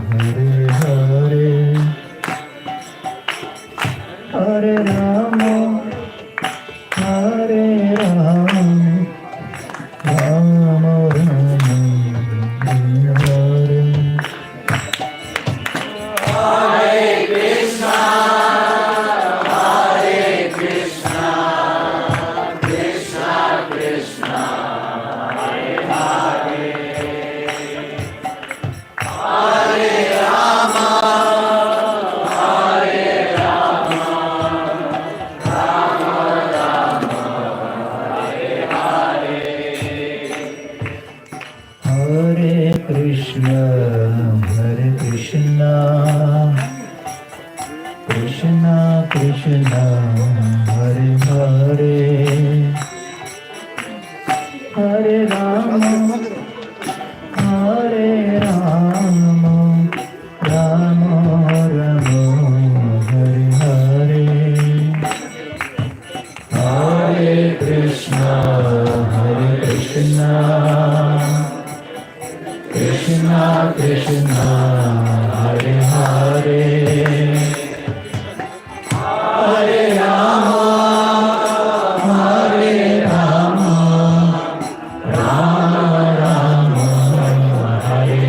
Hare Hare Hare Rama Hare Rama Rama Rama Hare Hare Hare Krishna, Hare Krishna, Krishna Krishna, Hare Hare, Hare Rama, Hare Rama, Rama Rama, Hare Hare, Hare Krishna, Hare Krishna. Krishna Krishna Hare Hare Hare Rama Hare Rama Rama Rama Hare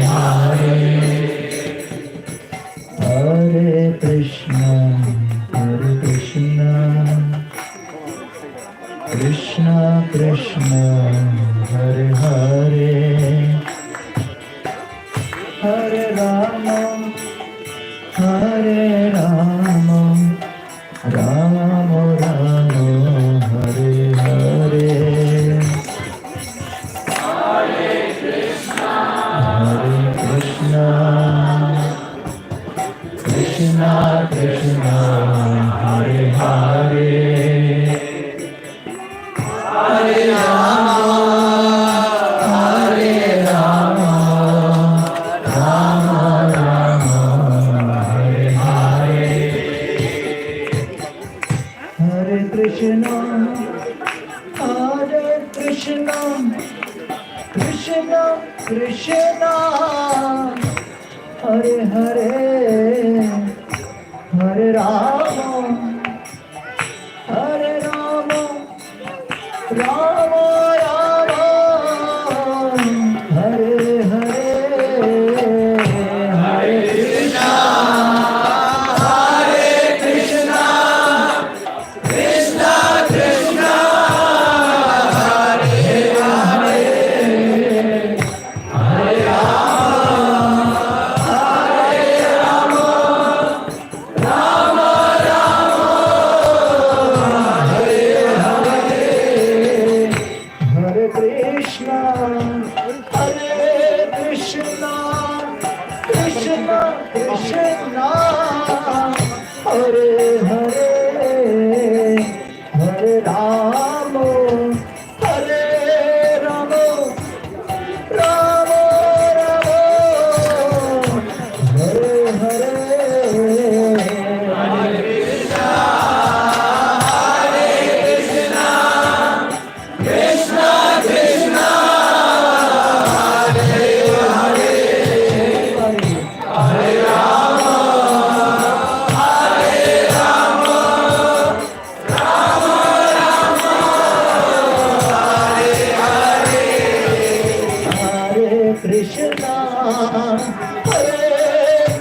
Hare Hare Krishna Krishna Krishna Hare Hare Hare Rama, Hare Rama, Rama Rama, Hare Hare. Hare Krishna, Krishna Krishna, Hare Hare. Hare Rama, Hare Rama. Rama Rama Hare Hare Hare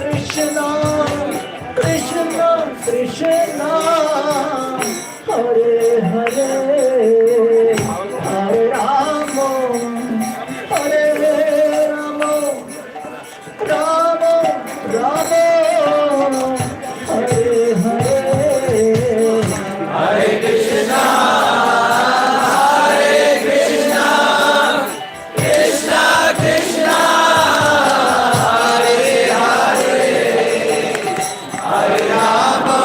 Krishna Krishna Krishna Hare Hare Hare Rama Hare Rama Rama Rama Hare Hare Hare Rama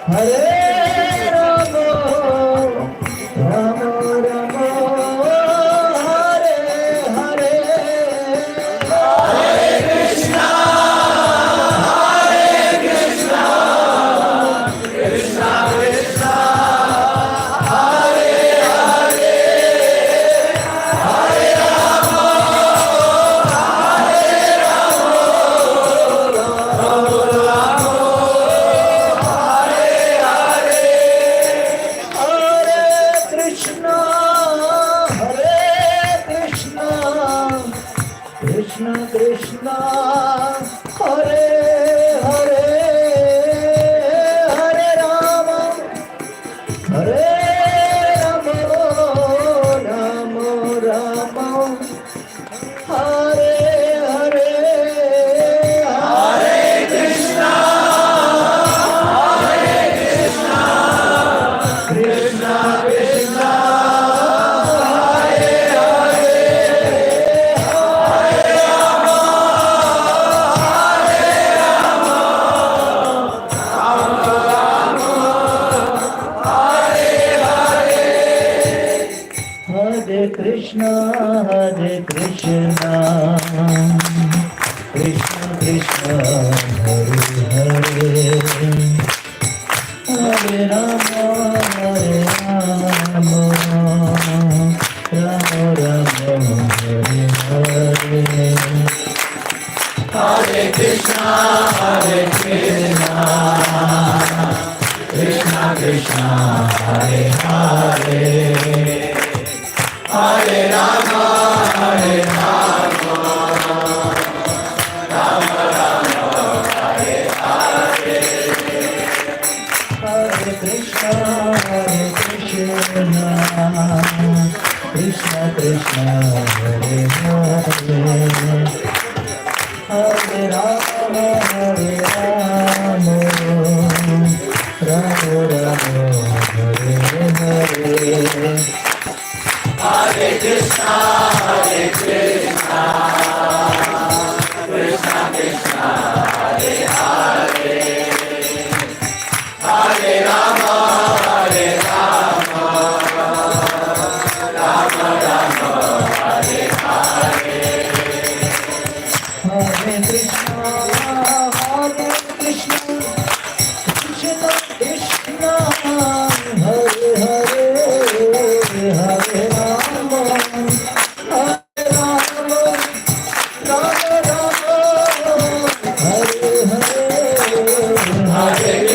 Hare Rama, Rama Rama, Hare Hare, Hare Krishna, Krishna Krishna, Hare Hare, Hare Rama, Hare Rama, Rama Rama. Krishna Krishna, Hare Hare, Hare Rama, Hare Rama, Rama Rama, Hare Hare, Hare Krishna, Hare Krishna, Krishna Krishna, Hare Hare. Hare Krishna, Krishna Krishna, Hare Hare, Hare Rama, Rama Rama, Hare Hare. Hare Krishna, Krishna Krishna, Hare Hare, Hare Rama, Rama Rama, Hare Hare. Hare Krishna, Krishna Krishna, Hare Hare, Hare Rama, Rama Rama, Hare Hare. Hare Krishna, Krishna Krishna, Hare Hare, Hare Rama, Rama Rama, Hare Hare. Hare Krishna, Krishna Krishna, Hare Hare, Hare Rama, Hare Rama, Rama Rama, Hare Hare. Hare